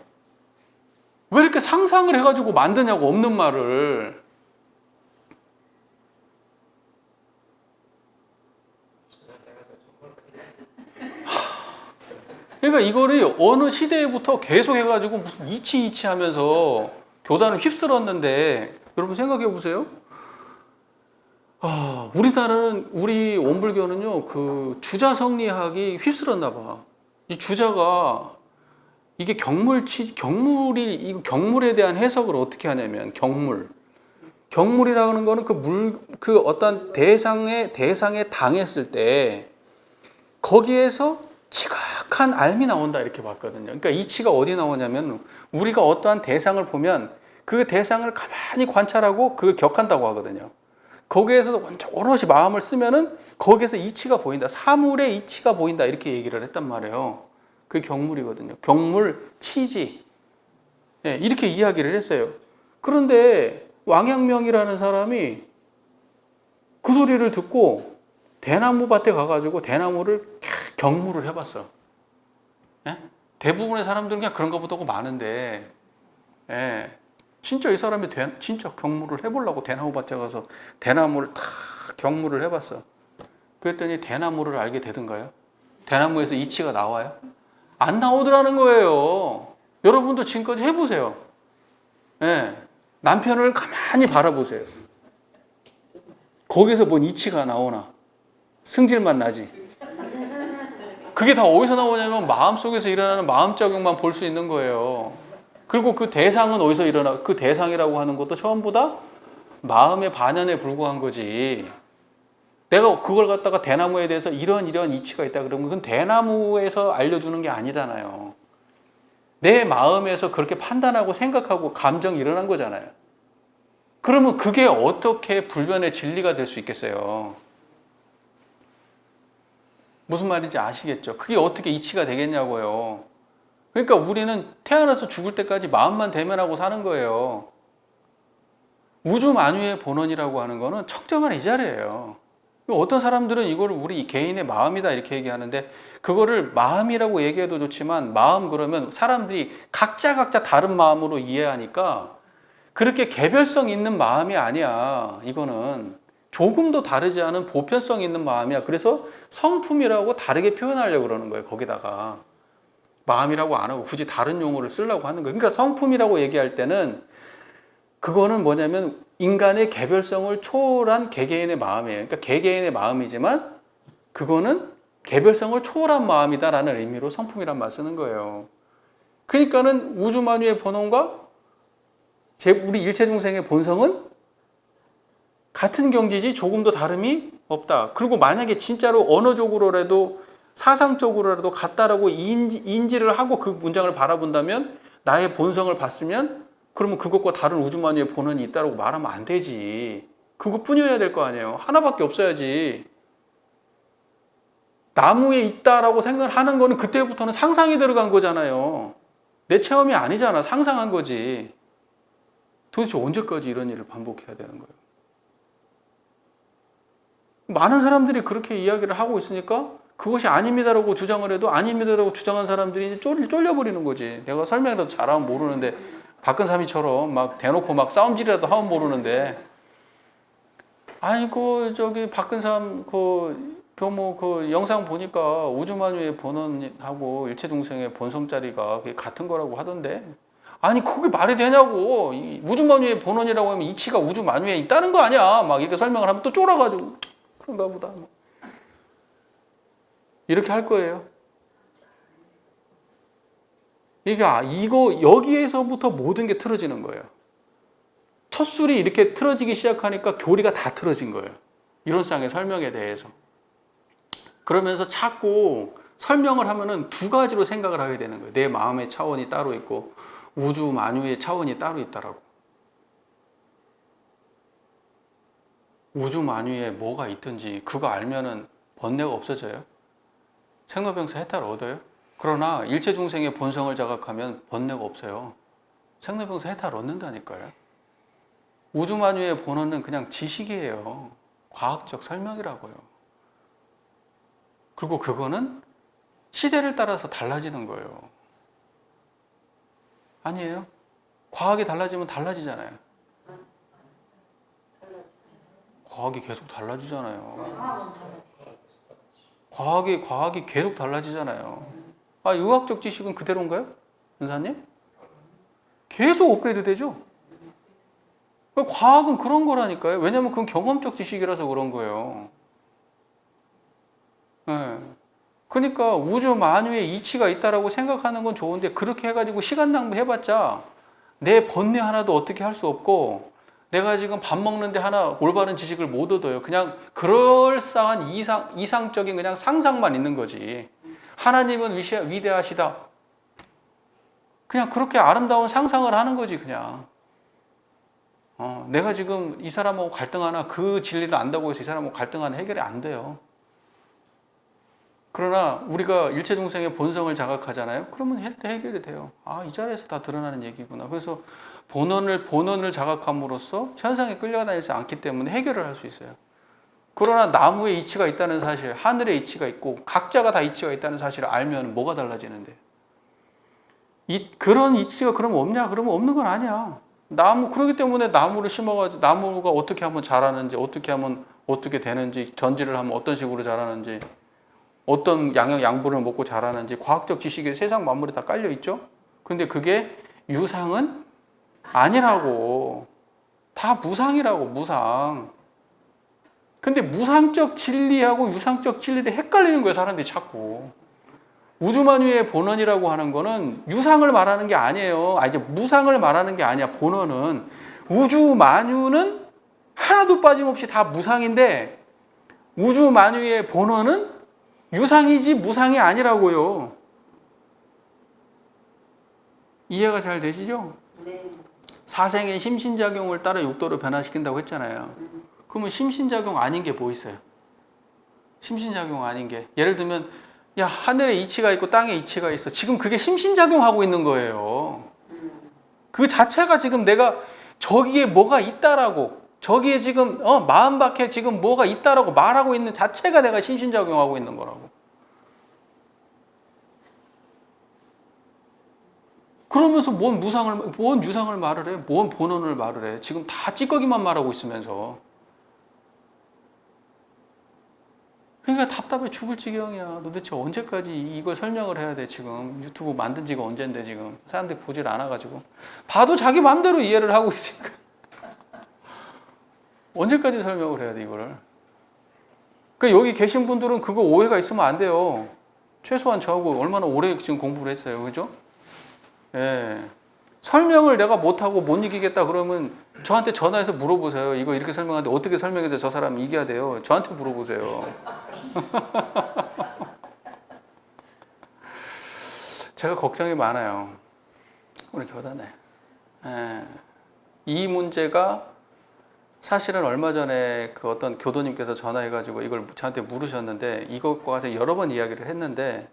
왜 이렇게 상상을 해가지고 만드냐고, 없는 말을. 그러니까 이거를 어느 시대부터 계속 해가지고 무슨 이치 하면서 교단을 휩쓸었는데, 여러분 생각해 보세요. 우리나라는, 우리 원불교는요, 그 주자 성리학이 휩쓸었나 봐. 이 주자가, 이게 경물이, 이 경물에 대한 해석을 어떻게 하냐면, 경물이라는 거는 그 어떤 대상에 당했을 때, 거기에서 지각한 알미 나온다, 이렇게 봤거든요. 그러니까 이치가 어디 나오냐면, 우리가 어떠한 대상을 보면 그 대상을 가만히 관찰하고 그걸 격한다고 하거든요. 거기에서 오롯이 마음을 쓰면은 거기에서 이치가 보인다. 사물의 이치가 보인다. 이렇게 얘기를 했단 말이에요. 그게 경물이거든요. 경물, 치지. 예, 이렇게 이야기를 했어요. 그런데 왕양명이라는 사람이 그 소리를 듣고 대나무 밭에 가가지고 대나무를 경물을 해봤어. 예? 대부분의 사람들은 그냥 그런가 보다고 많은데, 예. 진짜 이 사람이 진짜 경물을 해보려고 대나무 밭에 가서 대나무를 다 경물을 해봤어. 그랬더니 대나무를 알게 되던가요? 대나무에서 이치가 나와요? 안 나오더라는 거예요. 여러분도 지금까지 해보세요. 예. 남편을 가만히 바라보세요. 거기서 뭔 이치가 나오나? 승질만 나지. 그게 다 어디서 나오냐면 마음속에서 일어나는 마음작용만 볼 수 있는 거예요. 그리고 그 대상은 어디서 일어나? 그 대상이라고 하는 것도 전부 다 마음의 반연에 불과한 거지. 내가 그걸 갖다가 대나무에 대해서 이런 이치가 있다 그러면 그건 대나무에서 알려주는 게 아니잖아요. 내 마음에서 그렇게 판단하고 생각하고 감정이 일어난 거잖아요. 그러면 그게 어떻게 불변의 진리가 될 수 있겠어요? 무슨 말인지 아시겠죠? 그게 어떻게 이치가 되겠냐고요. 그러니까 우리는 태어나서 죽을 때까지 마음만 대면하고 사는 거예요. 우주 만유의 본원이라고 하는 거는 청정한 이 자리예요. 어떤 사람들은 이걸 우리 개인의 마음이다 이렇게 얘기하는데, 그거를 마음이라고 얘기해도 좋지만, 마음 그러면 사람들이 각자 다른 마음으로 이해하니까 그렇게 개별성 있는 마음이 아니야. 이거는 조금도 다르지 않은 보편성 있는 마음이야. 그래서 성품이라고 다르게 표현하려고 그러는 거예요. 거기다가 마음이라고 안 하고 굳이 다른 용어를 쓰려고 하는 거예요. 그러니까 성품이라고 얘기할 때는 그거는 뭐냐면 인간의 개별성을 초월한 개개인의 마음이에요. 그러니까 개개인의 마음이지만 그거는 개별성을 초월한 마음이다라는 의미로 성품이란 말 쓰는 거예요. 그러니까는 우주만유의 본원과 우리 일체 중생의 본성은 같은 경지지 조금도 다름이 없다. 그리고 만약에 진짜로 언어적으로라도 사상적으로라도 같다라고 인지를 하고 그 문장을 바라본다면, 나의 본성을 봤으면 그러면 그것과 다른 우주만유의 본원이 있다고 말하면 안 되지. 그것뿐이어야 될 거 아니에요. 하나밖에 없어야지. 나무에 있다라고 생각하는 거는 그때부터는 상상이 들어간 거잖아요. 내 체험이 아니잖아. 상상한 거지. 도대체 언제까지 이런 일을 반복해야 되는 거예요? 많은 사람들이 그렇게 이야기를 하고 있으니까 그것이 아닙니다라고 주장을 해도 아닙니다라고 주장한 사람들이 이제 쫄려버리는 거지. 내가 설명이라도 잘하면 모르는데, 박근삼이처럼 막 대놓고 막 싸움질이라도 하면 모르는데, 아이고 저기 박근삼 그 교모 그 영상 보니까 우주만유의 본원하고 일체중생의 본성자리가 같은 거라고 하던데, 아니 그게 말이 되냐고. 우주만유의 본원이라고 하면 이치가 우주만유에 있다는 거 아니야. 막 이렇게 설명을 하면 또 쫄아가지고 그런가 보다. 이렇게 할 거예요. 이거 여기에서부터 모든 게 틀어지는 거예요. 첫 술이 이렇게 틀어지기 시작하니까 교리가 다 틀어진 거예요. 이론상의 설명에 대해서. 그러면서 자꾸 설명을 하면은 두 가지로 생각을 하게 되는 거예요. 내 마음의 차원이 따로 있고 우주 만유의 차원이 따로 있다라고. 우주 만유에 뭐가 있든지 그거 알면은 번뇌가 없어져요? 생로병사 해탈 얻어요? 그러나 일체 중생의 본성을 자각하면 번뇌가 없어요. 생로병사 해탈 얻는다니까요. 우주 만유의 본원은 그냥 지식이에요. 과학적 설명이라고요. 그리고 그거는 시대를 따라서 달라지는 거예요. 아니에요? 과학이 달라지면 달라지잖아요. 과학이 계속 달라지잖아요. 과학이 계속 달라지잖아요. 아, 의학적 지식은 그대로인가요? 은사님? 계속 업그레이드 되죠? 과학은 그런 거라니까요. 왜냐면 그건 경험적 지식이라서 그런 거예요. 네. 그러니까 우주 만유에 이치가 있다라고 생각하는 건 좋은데 그렇게 해가지고 시간 낭비해봤자 내 번뇌 하나도 어떻게 할 수 없고 내가 지금 밥 먹는데 하나 올바른 지식을 못 얻어요. 그냥 그럴싸한 이상적인 그냥 상상만 있는 거지. 하나님은 위대하시다. 그냥 그렇게 아름다운 상상을 하는 거지 그냥. 내가 지금 이 사람하고 갈등하나 그 진리를 안다고 해서 이 사람하고 갈등하는 해결이 안 돼요. 그러나 우리가 일체 중생의 본성을 자각하잖아요. 그러면 해결이 돼요. 아, 이 자리에서 다 드러나는 얘기구나. 그래서 본원을 자각함으로써 현상에 끌려다니지 않기 때문에 해결을 할 수 있어요. 그러나 나무에 이치가 있다는 사실, 하늘에 이치가 있고 각자가 다 이치가 있다는 사실을 알면 뭐가 달라지는데? 그런 이치가 그러면 없냐? 그러면 없는 건 아니야. 그러기 때문에 나무를 심어가지고 나무가 어떻게 하면 자라는지, 어떻게 하면 어떻게 되는지, 전지를 하면 어떤 식으로 자라는지, 어떤 양분을 먹고 자라는지 과학적 지식에 세상 만물에 다 깔려 있죠. 근데 그게 유상은 아니라고. 다 무상이라고, 무상. 근데 무상적 진리하고 유상적 진리를 헷갈리는 거예요, 사람들이 자꾸. 우주만유의 본원이라고 하는 거는 유상을 말하는 게 아니에요. 이제 무상을 말하는 게 아니야. 본원은 우주만유는 하나도 빠짐없이 다 무상인데 우주만유의 본원은 유상이지 무상이 아니라고요. 이해가 잘 되시죠? 네. 사생의 심신작용을 따라 육도로 변화시킨다고 했잖아요. 그러면 심신작용 아닌 게 뭐 있어요? 심신작용 아닌 게. 예를 들면 야, 하늘에 이치가 있고 땅에 이치가 있어. 지금 그게 심신작용하고 있는 거예요. 그 자체가 지금 내가 저기에 뭐가 있다라고, 저기에 지금 마음 밖에 지금 뭐가 있다라고 말하고 있는 자체가 내가 심신작용하고 있는 거라고. 그러면서 뭔 유상을 말을 해? 뭔 본원을 말을 해? 지금 다 찌꺼기만 말하고 있으면서. 그러니까 답답해 죽을 지경이야. 도대체 언제까지 이걸 설명을 해야 돼, 지금. 유튜브 만든 지가 언젠데, 지금. 사람들이 보질 않아가지고. 봐도 자기 마음대로 이해를 하고 있으니까. 언제까지 설명을 해야 돼, 이거를. 그러니까 여기 계신 분들은 그거 오해가 있으면 안 돼요. 최소한 저하고 얼마나 오래 지금 공부를 했어요. 그죠? 예. 설명을 내가 못하고 못 이기겠다 그러면 저한테 전화해서 물어보세요. 이거 이렇게 설명하는데 어떻게 설명해서 저 사람 이겨야 돼요? 저한테 물어보세요. 제가 걱정이 많아요. 우리 교단에. 예. 이 문제가 사실은 얼마 전에 그 어떤 교도님께서 전화해가지고 이걸 저한테 물으셨는데 이것과 가서 여러 번 이야기를 했는데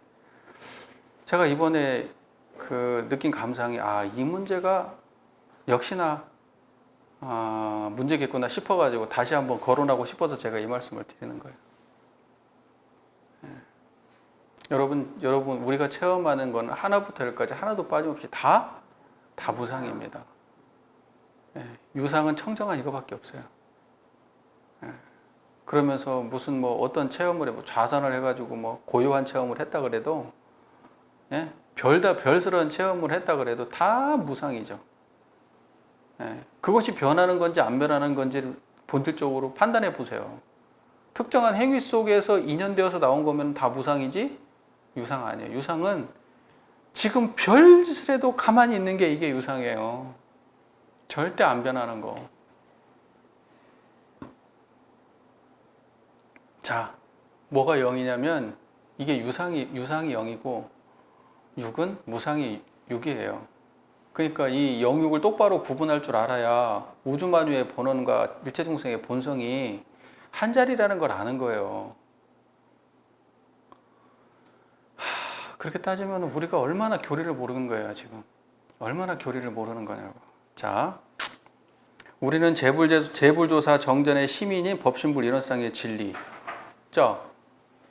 제가 이번에 그 느낀 감상이 이 문제가 역시나 문제겠구나 싶어가지고 다시 한번 거론하고 싶어서 제가 이 말씀을 드리는 거예요. 예. 여러분 우리가 체험하는 건 하나부터 열까지 하나도 빠짐없이 다 무상입니다. 예. 유상은 청정한 이거밖에 없어요. 예. 그러면서 무슨 어떤 체험을 좌선을 해가지고 고요한 체험을 했다 그래도 예? 별스러운 체험을 했다 그래도 다 무상이죠. 예. 그것이 변하는 건지 안 변하는 건지를 본질적으로 판단해 보세요. 특정한 행위 속에서 인연되어서 나온 거면 다 무상이지 유상 아니에요. 유상은 지금 별짓을 해도 가만히 있는 게 이게 유상이에요. 절대 안 변하는 거. 자, 뭐가 0이냐면 이게 유상이 0이고 6은 무상이 6이에요. 그러니까 이 영육을 똑바로 구분할 줄 알아야 우주만유의 본원과 일체중생의 본성이 한 자리라는 걸 아는 거예요. 그렇게 따지면 우리가 얼마나 교리를 모르는 거예요, 지금. 얼마나 교리를 모르는 거냐고. 자, 우리는 재불조사 정전의 시민인 법신불 이론상의 진리. 자,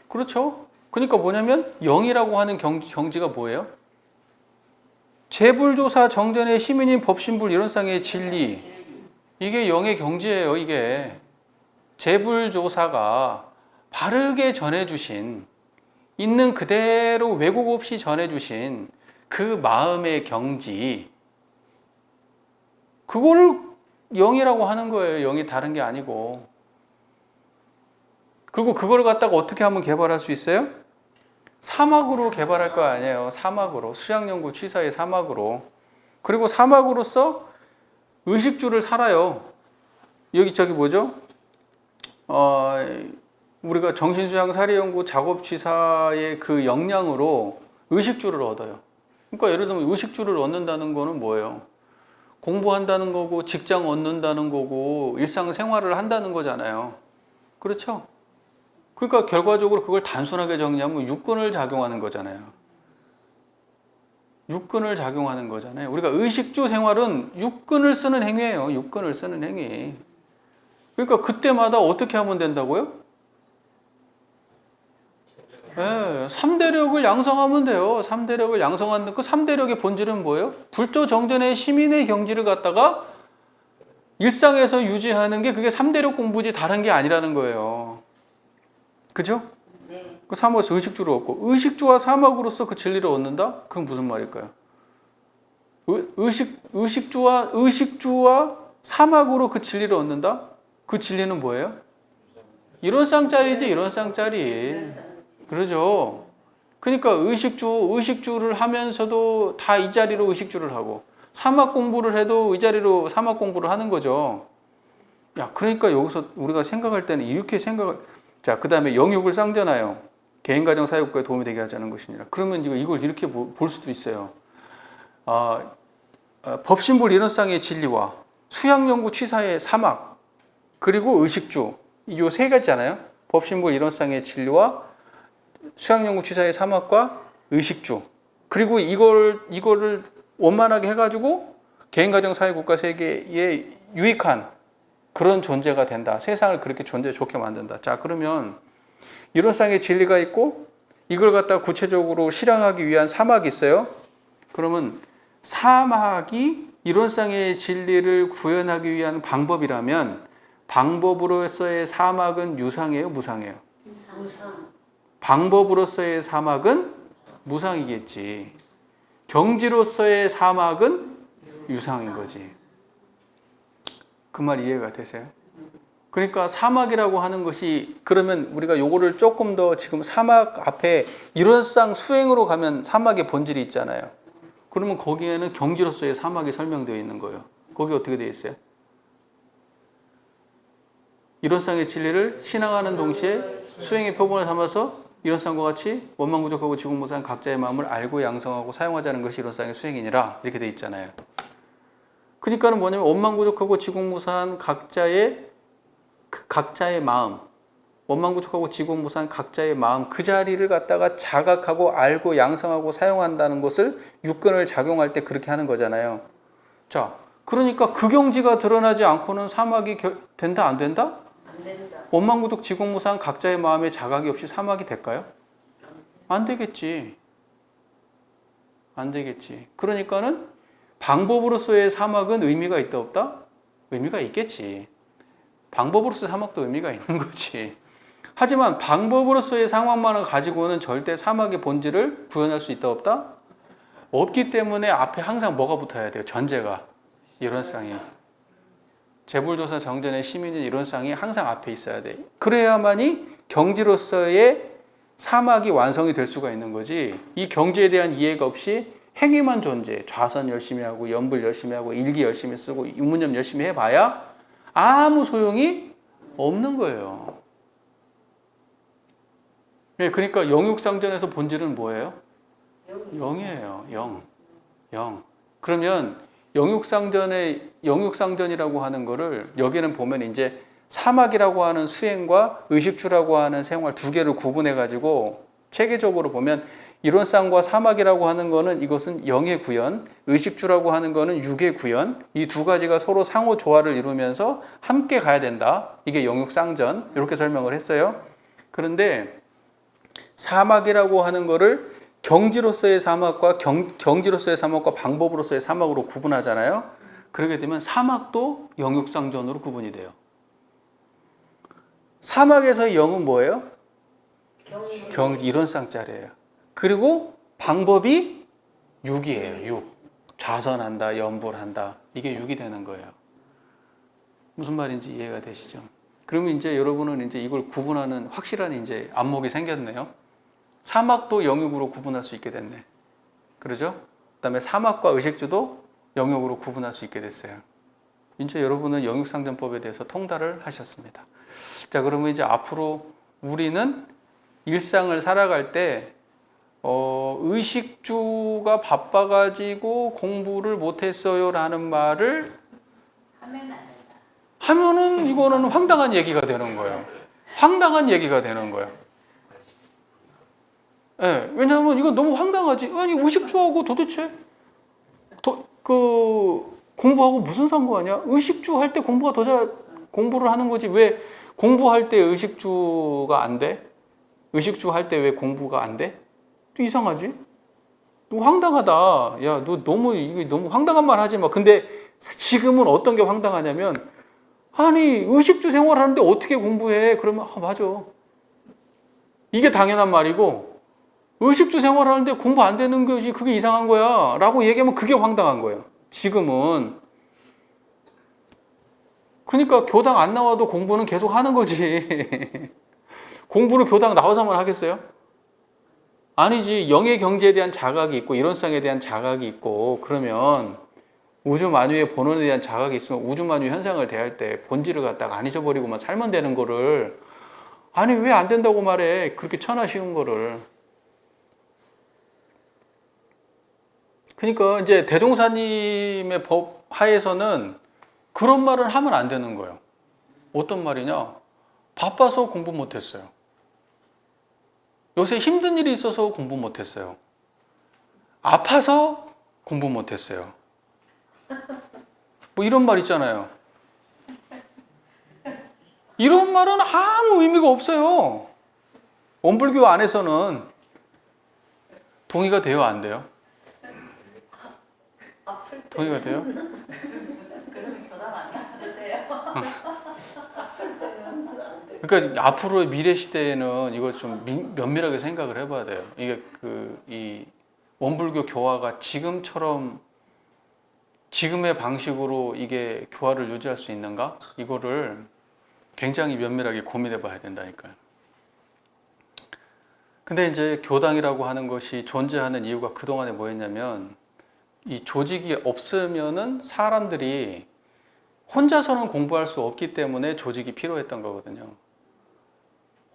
그렇죠? 그러니까 뭐냐면 영이라고 하는 경지가 뭐예요? 재불조사 정전의 시민인 법신불 이론상의 진리. 이게 영의 경지예요, 이게. 재불조사가 바르게 전해주신, 있는 그대로 왜곡 없이 전해주신 그 마음의 경지, 그거를 영이라고 하는 거예요. 영이 다른 게 아니고. 그리고 그걸 갖다가 어떻게 하면 개발할 수 있어요? 사막으로 개발할 거 아니에요. 사막으로. 수양연구 취사의 사막으로. 그리고 사막으로서 의식주를 살아요. 여기 저기 뭐죠? 우리가 정신수양 사례연구 작업 취사의 그 역량으로 의식주를 얻어요. 그러니까 예를 들면 의식주를 얻는다는 거는 뭐예요? 공부한다는 거고 직장 얻는다는 거고 일상생활을 한다는 거잖아요. 그렇죠? 그러니까 결과적으로 그걸 단순하게 정리하면 육근을 작용하는 거잖아요. 육근을 작용하는 거잖아요. 우리가 의식주 생활은 육근을 쓰는 행위예요. 육근을 쓰는 행위. 그러니까 그때마다 어떻게 하면 된다고요? 네, 3대력을 양성하면 돼요. 3대력을 양성하는 그 3대력의 본질은 뭐예요? 불조 정전의 시민의 경지를 갖다가 일상에서 유지하는 게 그게 3대력 공부지 다른 게 아니라는 거예요. 그죠? 네. 그 사막에서 의식주를 얻고 의식주와 사막으로서 그 진리를 얻는다? 그건 무슨 말일까요? 의식주와 사막으로 그 진리를 얻는다? 그 진리는 뭐예요? 이론상짜리지, 이론상짜리. 그러죠. 그러니까 의식주를 하면서도 다 이 자리로 의식주를 하고 사막 공부를 해도 이 자리로 사막 공부를 하는 거죠. 야, 그러니까 여기서 우리가 생각할 때는 이렇게 생각을. 자, 그 다음에 영육을 쌍전하여 개인가정 사회국가에 도움이 되게 하자는 것이니라. 그러면 이걸 이렇게 볼 수도 있어요. 법신불 이론상의 진리와 수양연구 취사의 사막, 그리고 의식주, 이 세 가지잖아요. 법신불 이론상의 진리와 수양연구 취사의 사막과 의식주. 그리고 이거를 원만하게 해가지고 개인가정 사회국가 세계에 유익한 그런 존재가 된다. 세상을 그렇게 좋게 만든다. 자, 그러면 이론상의 진리가 있고 이걸 갖다가 구체적으로 실행하기 위한 사막이 있어요. 그러면 사막이 이론상의 진리를 구현하기 위한 방법이라면 방법으로서의 사막은 유상이에요, 무상이에요? 무상. 방법으로서의 사막은 무상이겠지. 경지로서의 사막은 유상인 거지. 그 말 이해가 되세요? 그러니까 사막이라고 하는 것이, 그러면 우리가 요거를 조금 더 지금 사막 앞에 이론상 수행으로 가면 사막의 본질이 있잖아요. 그러면 거기에는 경지로서의 사막이 설명되어 있는 거예요. 거기 어떻게 되어 있어요? 이론상의 진리를 신앙하는 동시에 수행의 표본을 삼아서 이론상과 같이 원망부족하고 지공무상 각자의 마음을 알고 양성하고 사용하자는 것이 이론상의 수행이니라, 이렇게 되어 있잖아요. 그러니까는 뭐냐면 원망부족하고 지공무상 각자의 마음, 원망부족하고 지공무상 각자의 마음, 그 자리를 갖다가 자각하고 알고 양성하고 사용한다는 것을 육근을 작용할 때 그렇게 하는 거잖아요. 자, 그러니까 그 경지가 드러나지 않고는 사막이 된다, 안 된다? 안 된다. 원망부족 지공무상 각자의 마음에 자각이 없이 사막이 될까요? 안 되겠지. 안 되겠지. 그러니까는 방법으로서의 사막은 의미가 있다, 없다? 의미가 있겠지. 방법으로서의 사막도 의미가 있는 거지. 하지만 방법으로서의 상황만을 가지고는 절대 사막의 본질을 구현할 수 있다, 없다? 없기 때문에 앞에 항상 뭐가 붙어야 돼요? 전제가. 이론상이. 재불조사 정전의 시민인 이론상이 항상 앞에 있어야 돼. 그래야만이 경지로서의 사막이 완성이 될 수가 있는 거지. 이 경지에 대한 이해가 없이 행위만 존재. 좌선 열심히 하고 연불 열심히 하고 일기 열심히 쓰고 유문념 열심히 해봐야 아무 소용이 없는 거예요. 네, 그러니까 영육상전에서 본질은 뭐예요? 영이에요. 영. 그러면 영육상전이라고 하는 거를 여기는 보면 이제 사막이라고 하는 수행과 의식주라고 하는 생활 두 개를 구분해 가지고 체계적으로 보면 이론상과 사막이라고 하는 거는 이것은 영의 구현, 의식주라고 하는 거는 육의 구현, 이 두 가지가 서로 상호 조화를 이루면서 함께 가야 된다. 이게 영육상전 이렇게 설명을 했어요. 그런데 사막이라고 하는 거를 경지로서의 사막과 경지로서의 사막과 방법으로서의 사막으로 구분하잖아요. 그렇게 되면 사막도 영육상전으로 구분이 돼요. 사막에서의 영은 뭐예요? 이론상자리예요. 그리고 방법이 육이에요. 육. 좌선한다, 염불한다. 이게 육이 되는 거예요. 무슨 말인지 이해가 되시죠? 그러면 이제 여러분은 이제 이걸 구분하는 확실한 이제 안목이 생겼네요. 사막도 영역으로 구분할 수 있게 됐네. 그러죠? 그다음에 사막과 의식주도 영역으로 구분할 수 있게 됐어요. 이제 여러분은 영육상전법에 대해서 통달을 하셨습니다. 자, 그러면 이제 앞으로 우리는 일상을 살아갈 때 의식주가 바빠가지고 공부를 못했어요라는 말을 하면은 이거는 황당한 얘기가 되는 거예요. 황당한 얘기가 되는 거예요. 네, 왜냐하면 이건 너무 황당하지. 아니 의식주하고 도대체 공부하고 무슨 상관이야? 의식주 할 때 공부가 더 잘 공부를 하는 거지. 왜 공부할 때 의식주가 안 돼? 의식주 할 때 왜 공부가 안 돼? 또 이상하지? 너 황당하다. 야, 너 너무 황당한 말 하지 마. 근데 지금은 어떤 게 황당하냐면, 아니 의식주 생활하는데 어떻게 공부해? 그러면 맞아. 이게 당연한 말이고, 의식주 생활하는데 공부 안 되는 것이 그게 이상한 거야 라고 얘기하면 그게 황당한 거예요. 지금은. 그러니까 교당 안 나와도 공부는 계속 하는 거지. 공부를 교당 나와서만 하겠어요? 아니지. 영의 경지에 대한 자각이 있고 이론성에 대한 자각이 있고, 그러면 우주 만유의 본원에 대한 자각이 있으면 우주 만유 현상을 대할 때 본질을 갖다가 안 잊어버리고만 살면 되는 거를, 아니 왜 안 된다고 말해. 그렇게 천하 쉬운 거를. 그러니까 이제 대종사님의 법 하에서는 그런 말을 하면 안 되는 거예요. 어떤 말이냐? 바빠서 공부 못했어요. 요새 힘든 일이 있어서 공부 못했어요. 아파서 공부 못했어요. 뭐 이런 말 있잖아요. 이런 말은 아무 의미가 없어요. 원불교 안에서는 동의가 돼요, 안 돼요? 동의가 돼요? 그러면 교당 안 가도 돼요. 그러니까 앞으로의 미래 시대에는 이거 좀 면밀하게 생각을 해봐야 돼요. 이게 이 원불교 교화가 지금처럼 지금의 방식으로 이게 교화를 유지할 수 있는가? 이거를 굉장히 면밀하게 고민해봐야 된다니까요. 근데 이제 교당이라고 하는 것이 존재하는 이유가 그동안에 뭐였냐면, 이 조직이 없으면은 사람들이 혼자서는 공부할 수 없기 때문에 조직이 필요했던 거거든요.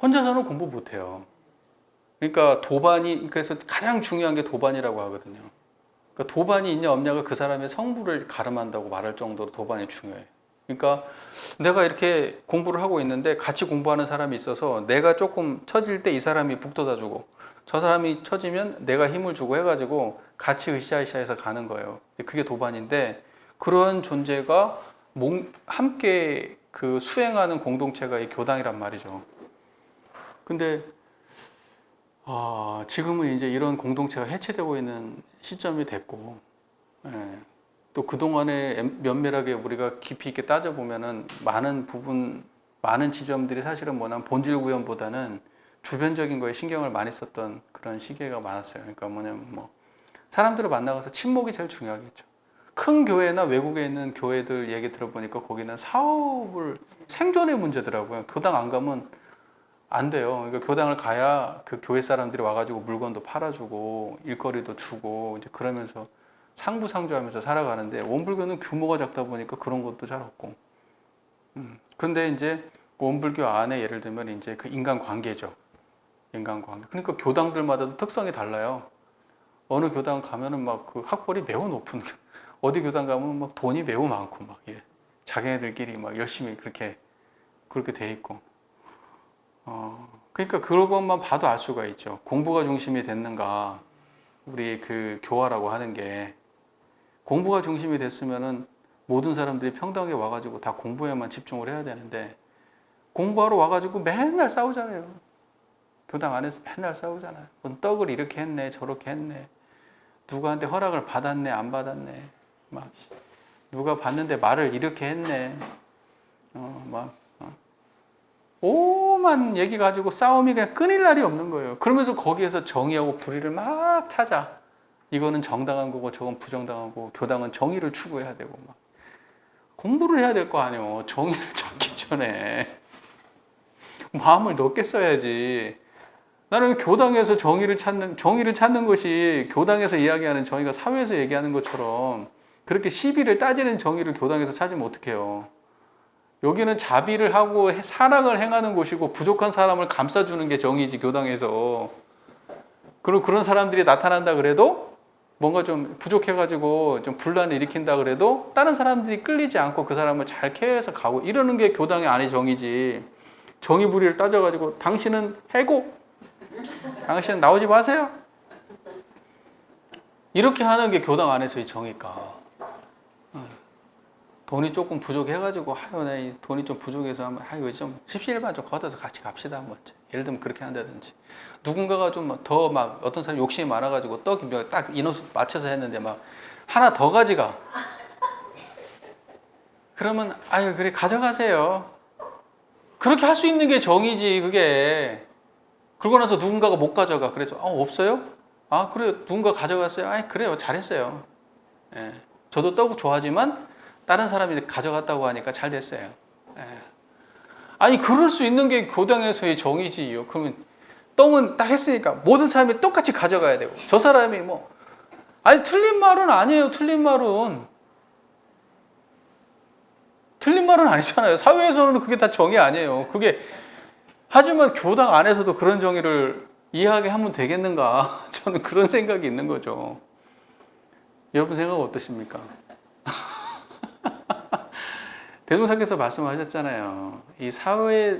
혼자서는 공부 못해요. 그러니까 그래서 가장 중요한 게 도반이라고 하거든요. 그러니까 도반이 있냐 없냐가 그 사람의 성부를 가름한다고 말할 정도로 도반이 중요해요. 그러니까 내가 이렇게 공부를 하고 있는데 같이 공부하는 사람이 있어서 내가 조금 처질 때 이 사람이 북돋아 주고, 저 사람이 처지면 내가 힘을 주고 해가지고 같이 으쌰으쌰해서 가는 거예요. 그게 도반인데, 그런 존재가 함께 수행하는 공동체가 이 교당이란 말이죠. 근데 지금은 이제 이런 공동체가 해체되고 있는 시점이 됐고, 또 그동안에 면밀하게 우리가 깊이 있게 따져보면은 많은 지점들이 사실은 뭐냐면 본질 구현보다는 주변적인 거에 신경을 많이 썼던 그런 시기가 많았어요. 그러니까 뭐냐면 사람들을 만나가서 친목이 제일 중요하겠죠. 큰 교회나 외국에 있는 교회들 얘기 들어보니까 거기는 생존의 문제더라고요. 교당 안 가면 안 돼요. 그러니까 교당을 가야 그 교회 사람들이 와가지고 물건도 팔아주고 일거리도 주고 이제 그러면서 상부상조하면서 살아가는데, 원불교는 규모가 작다 보니까 그런 것도 잘 없고. 근데 이제 원불교 안에 예를 들면 이제 그 인간관계죠. 인간관계. 그러니까 교당들마다도 특성이 달라요. 어느 교당 가면은 막 그 학벌이 매우 높은 어디 교당 가면 막 돈이 매우 많고 막 이래. 자기네들끼리 막 열심히 그렇게 돼 있고. 그러니까 그런 것만 봐도 알 수가 있죠. 공부가 중심이 됐는가. 우리 그 교화라고 하는 게 공부가 중심이 됐으면은 모든 사람들이 평등하게 와가지고 다 공부에만 집중을 해야 되는데 공부하러 와가지고 맨날 싸우잖아요. 교당 안에서 맨날 싸우잖아요. 뭔 떡을 이렇게 했네, 저렇게 했네. 누구한테 허락을 받았네, 안 받았네. 막 누가 봤는데 말을 이렇게 했네. 오만 얘기 가지고 싸움이 그냥 끊일 날이 없는 거예요. 그러면서 거기에서 정의하고 불의를 막 찾아. 이거는 정당한 거고 저건 부정당한 거고 교당은 정의를 추구해야 되고 막 공부를 해야 될 거 아니에요. 정의를 찾기 전에 마음을 넓게 써야지. 나는 교당에서 정의를 찾는 것이 교당에서 이야기하는 정의가 사회에서 얘기하는 것처럼 그렇게 시비를 따지는 정의를 교당에서 찾으면 어떡해요. 여기는 자비를 하고 사랑을 행하는 곳이고 부족한 사람을 감싸주는 게 정의지, 교당에서. 그리고 그런 사람들이 나타난다 그래도 뭔가 좀 부족해가지고 좀 분란을 일으킨다 그래도 다른 사람들이 끌리지 않고 그 사람을 잘 케어해서 가고 이러는 게 교당의 안의 정의지. 정의불의를 따져가지고 당신은 해고, 당신은 나오지 마세요. 이렇게 하는 게 교당 안에서의 정의가. 돈이 조금 부족해가지고 아유 나 이 돈이 좀 부족해서 하면 아유 좀 십시일반 좀 걷어서 같이 갑시다 한번. 예를 들면 그렇게 한다든지 누군가가 좀 더 막 어떤 사람이 욕심이 많아가지고 떡이 딱 인원수 맞춰서 했는데 막 하나 더 가져가. 그러면 아유 그래 가져가세요. 그렇게 할 수 있는 게 정의지 그게. 그러고 나서 누군가가 못 가져가. 그래서 없어요? 아 그래 누군가 가져갔어요. 아 그래요 잘했어요. 예. 저도 떡 좋아하지만 다른 사람이 가져갔다고 하니까 잘 됐어요. 예. 아니 그럴 수 있는 게 교당에서의 정의지요. 그러면 떡은 딱 했으니까 모든 사람이 똑같이 가져가야 되고 저 사람이 뭐 아니 틀린 말은 아니에요. 틀린 말은 아니잖아요. 사회에서는 그게 다 정의 아니에요. 그게 하지만 교당 안에서도 그런 정의를 이해하게 하면 되겠는가? 저는 그런 생각이 있는 거죠. 여러분 생각 어떠십니까? 대종사께서 말씀하셨잖아요. 이 사회,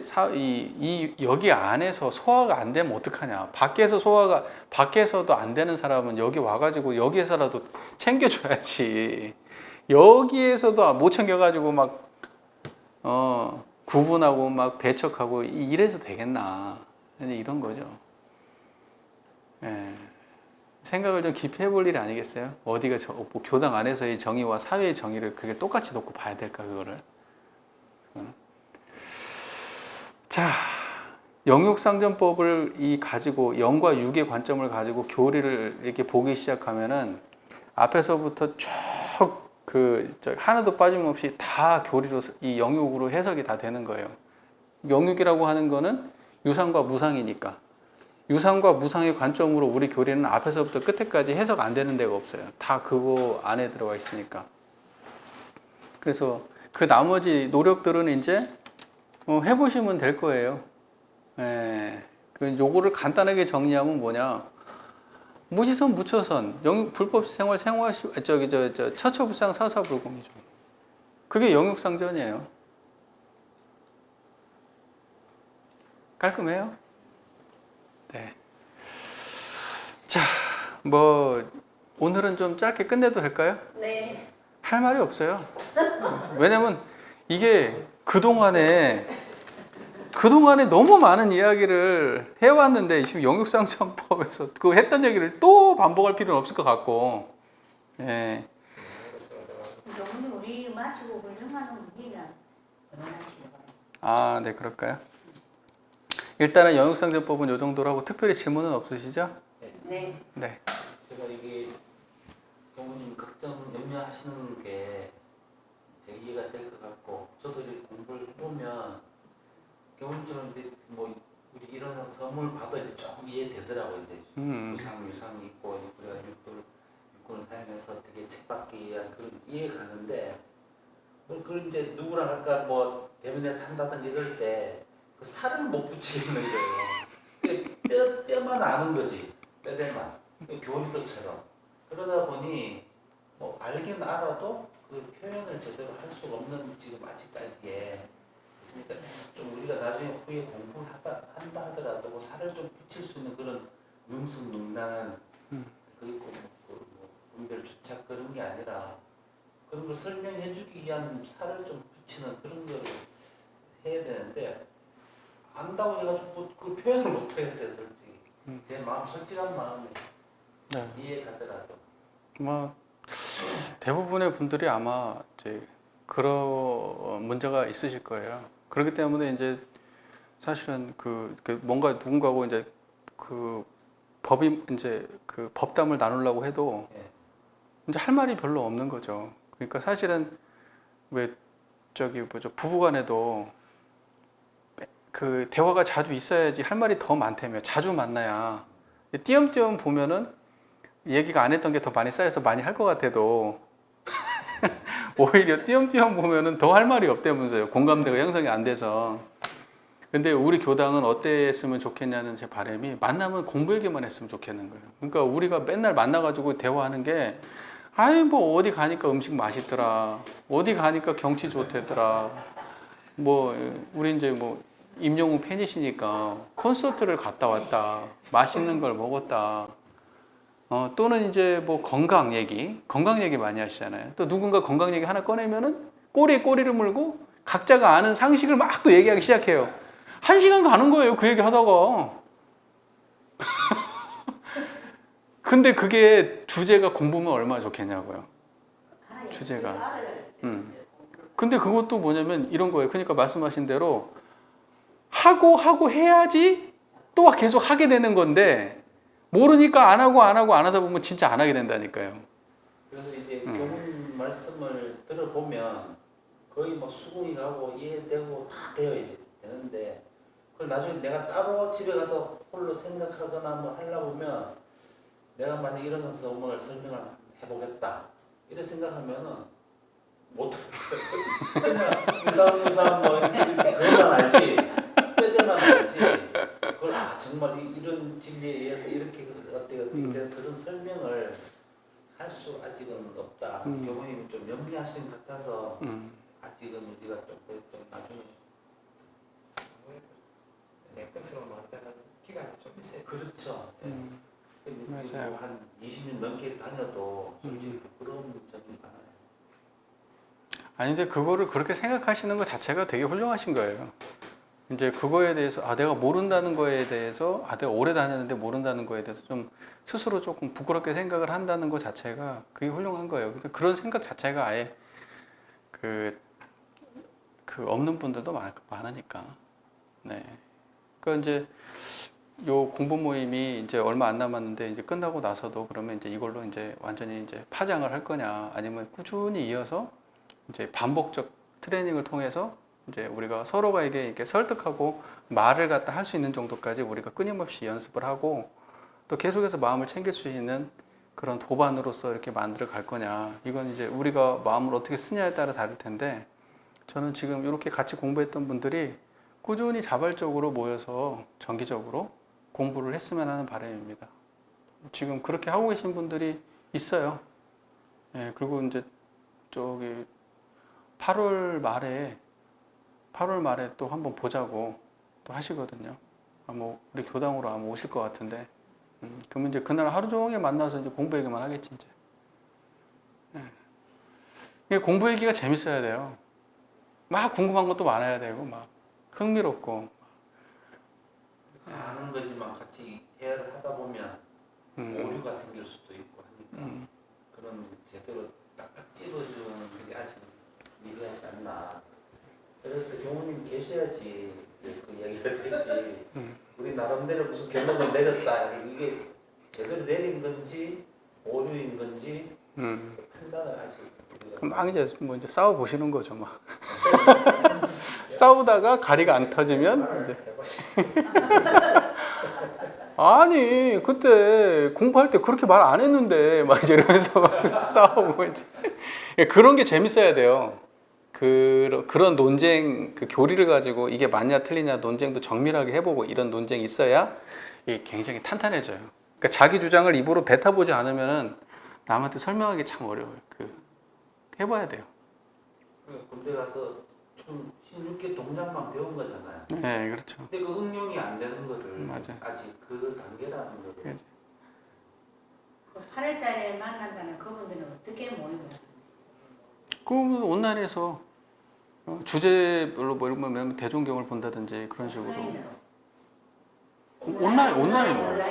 여기 안에서 소화가 안 되면 어떡하냐. 밖에서도 안 되는 사람은 여기 와가지고 여기에서라도 챙겨줘야지. 여기에서도 못 챙겨가지고 막, 구분하고 막 배척하고 이래서 되겠나. 이런 거죠. 예. 생각을 좀 깊이 해볼 일이 아니겠어요? 어디가 뭐 교당 안에서의 정의와 사회의 정의를 그게 똑같이 놓고 봐야 될까, 그거를? 자, 영육상전법을 가지고 영과 육의 관점을 가지고 교리를 이렇게 보기 시작하면은 앞에서부터 쭉 하나도 빠짐없이 다 교리로 이 영육으로 해석이 다 되는 거예요. 영육이라고 하는 거는 유상과 무상이니까 유상과 무상의 관점으로 우리 교리는 앞에서부터 끝에까지 해석 안 되는 데가 없어요. 다 그거 안에 들어가 있으니까. 그래서 그 나머지 노력들은 이제 해보시면 될 거예요. 예. 요거를 간단하게 정리하면 뭐냐? 무지선, 무처선, 불법 생활, 처처불상, 사사불공이죠. 그게 영육상전이에요. 깔끔해요? 네. 자, 오늘은 좀 짧게 끝내도 될까요? 네. 할 말이 없어요. 왜냐면 이게 그동안에 너무 많은 이야기를 해왔는데 지금 영육상전법에서 그 했던 얘기를 또 반복할 필요는 없을 것 같고. 예. 너무 우리 마치고 훌륭한 우리는 얼마나 지나가요? 아, 네, 그럴까요? 일단은 영육상전법은 이 정도로 하고 특별히 질문은 없으시죠? 네. 네. 제가 이게 부모님 걱정 염려하시는 게 제가 이해가 될 것 같고 저도 이렇게 공부를 해보면 경험적으로 이제 뭐 우리 이런 선물 봐도 이제 조금 이해되더라고요. 이제 유상이 있고 우리가 육군을 사용해서 되게 책받기 위한 그런 이해가 가는데 그걸 이제 누구랑 아까 뭐 대면에서 한다든지 이럴 때 그 살을 못 붙이겠는 거예요. 뼈만 아는 거지. 뼈대만. 교리도처럼. 그러다 보니 뭐 알긴 알아도 그 표현을 제대로 할 수가 없는 지금 아직까지에 있으니까 좀 우리가 나중에 후에 공부를 한다 하더라도 그 살을 좀 붙일 수 있는 그런 능수능란한 그리고 뭐 분별 주착 그런 게 아니라 그런 걸 설명해주기 위한 살을 좀 붙이는 그런 걸 해야 되는데 안다고 해가지고 그 표현을 못 하겠어요 솔직히. 제 마음 솔직한 마음에 이해 가더라도. 뭐 대부분의 분들이 아마 이제 그런 문제가 있으실 거예요. 그렇기 때문에 이제 사실은 그 뭔가 누군가하고 이제 그 법이 이제 그 법담을 나누려고 해도 예. 이제 할 말이 별로 없는 거죠. 그러니까 사실은 왜 저기 뭐죠 부부간에도 그 대화가 자주 있어야지 할 말이 더 많다며. 자주 만나야 띄엄띄엄 보면은 얘기가 안 했던 게 더 많이 쌓여서 많이 할 것 같아도 오히려 띄엄띄엄 보면은 더 할 말이 없다면서요. 공감대가 형성이 안 돼서. 근데 우리 교당은 어땠으면 좋겠냐는 제 바람이 만나면 공부 얘기만 했으면 좋겠는 거예요. 그러니까 우리가 맨날 만나가지고 대화하는 게 아이 뭐 어디 가니까 음식 맛있더라, 어디 가니까 경치 좋대더라, 뭐 우리 이제 뭐 임영웅 팬이시니까 콘서트를 갔다 왔다, 맛있는 걸 먹었다, 또는 이제 뭐 건강 얘기 많이 하시잖아요. 또 누군가 건강 얘기 하나 꺼내면은 꼬리에 꼬리를 물고 각자가 아는 상식을 막 또 얘기하기 시작해요. 1시간 가는 거예요, 그 얘기 하다가. 근데 그게 주제가 공부면 얼마나 좋겠냐고요. 주제가. 근데 그것도 뭐냐면 이런 거예요. 그러니까 말씀하신 대로 하고 해야지 또 계속 하게 되는 건데, 모르니까 안 하다 보면 진짜 안 하게 된다니까요. 그래서 이제 교훈 말씀을 들어보면 거의 뭐 수긍이 가고 이해되고 다 되어야 되는데 그걸 나중에 내가 따로 집에 가서 홀로 생각하거나 뭐 하려고 보면 내가 만약 이런 성문을 설명을 해보겠다 이런 생각하면은 못 그냥 유사 뭐 이렇게 그것만 알지 뼈대만 알지 그걸 정말 이런 진리에 의해서 이렇게 어떻게 그런 설명을 할 수 아직은 없다. 교수님이 좀 염려하신 것 같아서 아직은 우리가 좀 나중에 내끝으로 만드는 기간이 좀 있어요. 그렇죠. 맞아요. 한 20년 넘게 다녀도 솔직히 부끄러운 점이 많아요. 아니 이제 그거를 그렇게 생각하시는 것 자체가 되게 훌륭하신 거예요. 이제 그거에 대해서 내가 모른다는 거에 대해서 내가 오래 다녔는데 모른다는 거에 대해서 좀 스스로 조금 부끄럽게 생각을 한다는 것 자체가 그게 훌륭한 거예요. 그래서 그런 생각 자체가 아예 그 없는 분들도 많으니까. 네. 그러니까 이제 요 공부 모임이 이제 얼마 안 남았는데 이제 끝나고 나서도 그러면 이제 이걸로 이제 완전히 이제 파장을 할 거냐, 아니면 꾸준히 이어서 이제 반복적 트레이닝을 통해서 이제 우리가 서로가 이렇게 설득하고 말을 갖다 할 수 있는 정도까지 우리가 끊임없이 연습을 하고 또 계속해서 마음을 챙길 수 있는 그런 도반으로서 이렇게 만들어 갈 거냐, 이건 이제 우리가 마음을 어떻게 쓰냐에 따라 다를 텐데, 저는 지금 이렇게 같이 공부했던 분들이 꾸준히 자발적으로 모여서 정기적으로 공부를 했으면 하는 바람입니다. 지금 그렇게 하고 계신 분들이 있어요. 예, 그리고 이제 저기 8월 말에 또 한번 보자고 또 하시거든요. 뭐 우리 교당으로 아마 오실 것 같은데, 그러면 이제 그날 하루 종일 만나서 이제 공부 얘기만 하겠지 이제. 예. 공부 얘기가 재밌어야 돼요. 막 궁금한 것도 많아야 되고 막 흥미롭고. 아는 거지만 같이 대화를 하다 보면 오류가 생길 수도 있고 하니까 그런 제대로 딱딱 찝어주는 그게 아직 미비하지 않나. 그래서 교무님 계셔야지 그 이야기가 되지. 우리 나름대로 무슨 결론을 내렸다. 이게 제대로 내린 건지 오류인 건지 판단을 아직. 막 이제 뭐 이제 싸워 보시는 거죠, 막. 싸우다가 가리가 안 터지면 이제. 아니 그때 공부할 때 그렇게 말 안 했는데 막 이제 이러면서 싸우고 이제. 그런 게 재밌어야 돼요. 그런 논쟁, 그 교리를 가지고 이게 맞냐 틀리냐 논쟁도 정밀하게 해보고 이런 논쟁이 있어야 이게 굉장히 탄탄해져요. 그러니까 자기 주장을 입으로 뱉어보지 않으면 남한테 설명하기 참 어려워요. 해봐야 돼요. 군대 가서 총 16개 동작만 배운 거잖아요. 네, 그렇죠. 근데 그 응용이 안 되는 거를 맞아. 아직 그 단계라는 거를. 그래. 그 8월달에 만난다는 그분들은 어떻게 모임을 하는 그 온라인에서 주제별로 뭐 이런 거 대종경을 본다든지 그런 식으로 온라인으로? 온라인으로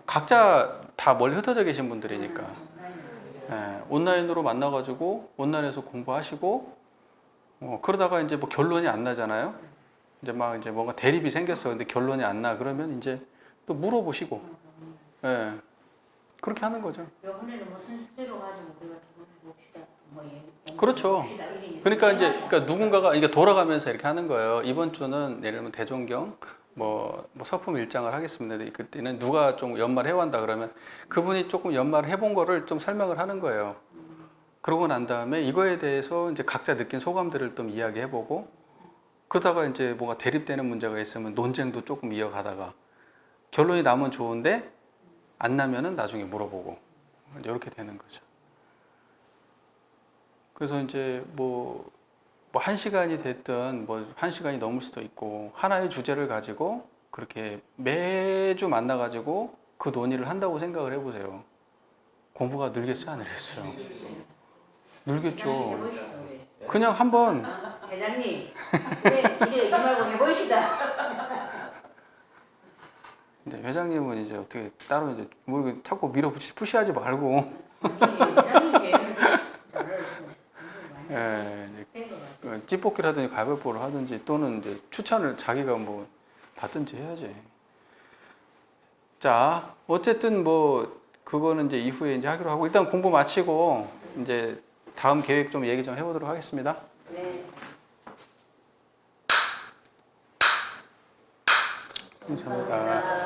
각자 다 멀리 흩어져 계신 분들이니까 온라인으로. 온라인으로 만나가지고 온라인에서 공부하시고 그러다가 이제 뭐 결론이 안 나잖아요. 이제 막 이제 뭔가 대립이 생겼어. 근데 결론이 안 나. 그러면 이제 또 물어보시고 예. 그렇게 하는 거죠. 이번에는 무슨 주제로 가지고 우리가 기분을 봅시다. 뭐 그렇죠. 봅시다. 이게 그러니까 이제 주제가 그러니까 누군가가 이게 돌아가면서 이렇게 하는 거예요. 이번 주는 예를 들면 대종경 뭐 서품 일장을 하겠습니다. 그때는 누가 좀 연말 해왔다 그러면 그분이 조금 연말 해본 거를 좀 설명을 하는 거예요. 그러고 난 다음에 이거에 대해서 이제 각자 느낀 소감들을 좀 이야기해보고 그러다가 이제 뭐가 대립되는 문제가 있으면 논쟁도 조금 이어가다가 결론이 나면 좋은데 안 나면은 나중에 물어보고 이렇게 되는 거죠. 그래서 이제 뭐 1시간이 됐든 뭐 1시간이 넘을 수도 있고 하나의 주제를 가지고 그렇게 매주 만나가지고 그 논의를 한다고 생각을 해보세요. 공부가 늘겠어요, 안 늘겠어요? 늘겠죠. 해보시다, 우리. 그냥 한번 대장님, 네, 이래 말고 해보시다. 근데 회장님은 이제 어떻게 따로 이제 뭐 자꾸 푸시하지 말고 대장님 제일 저를 예, 이제 된것 같아요. 찌뽑기를 하든지 가위바위보를 하든지 또는 이제 추천을 자기가 뭐 받든지 해야지. 자, 어쨌든 뭐 그거는 이제 이후에 이제 하기로 하고 일단 공부 마치고 이제 다음 계획 좀 얘기 좀 해보도록 하겠습니다. 네. 감사합니다.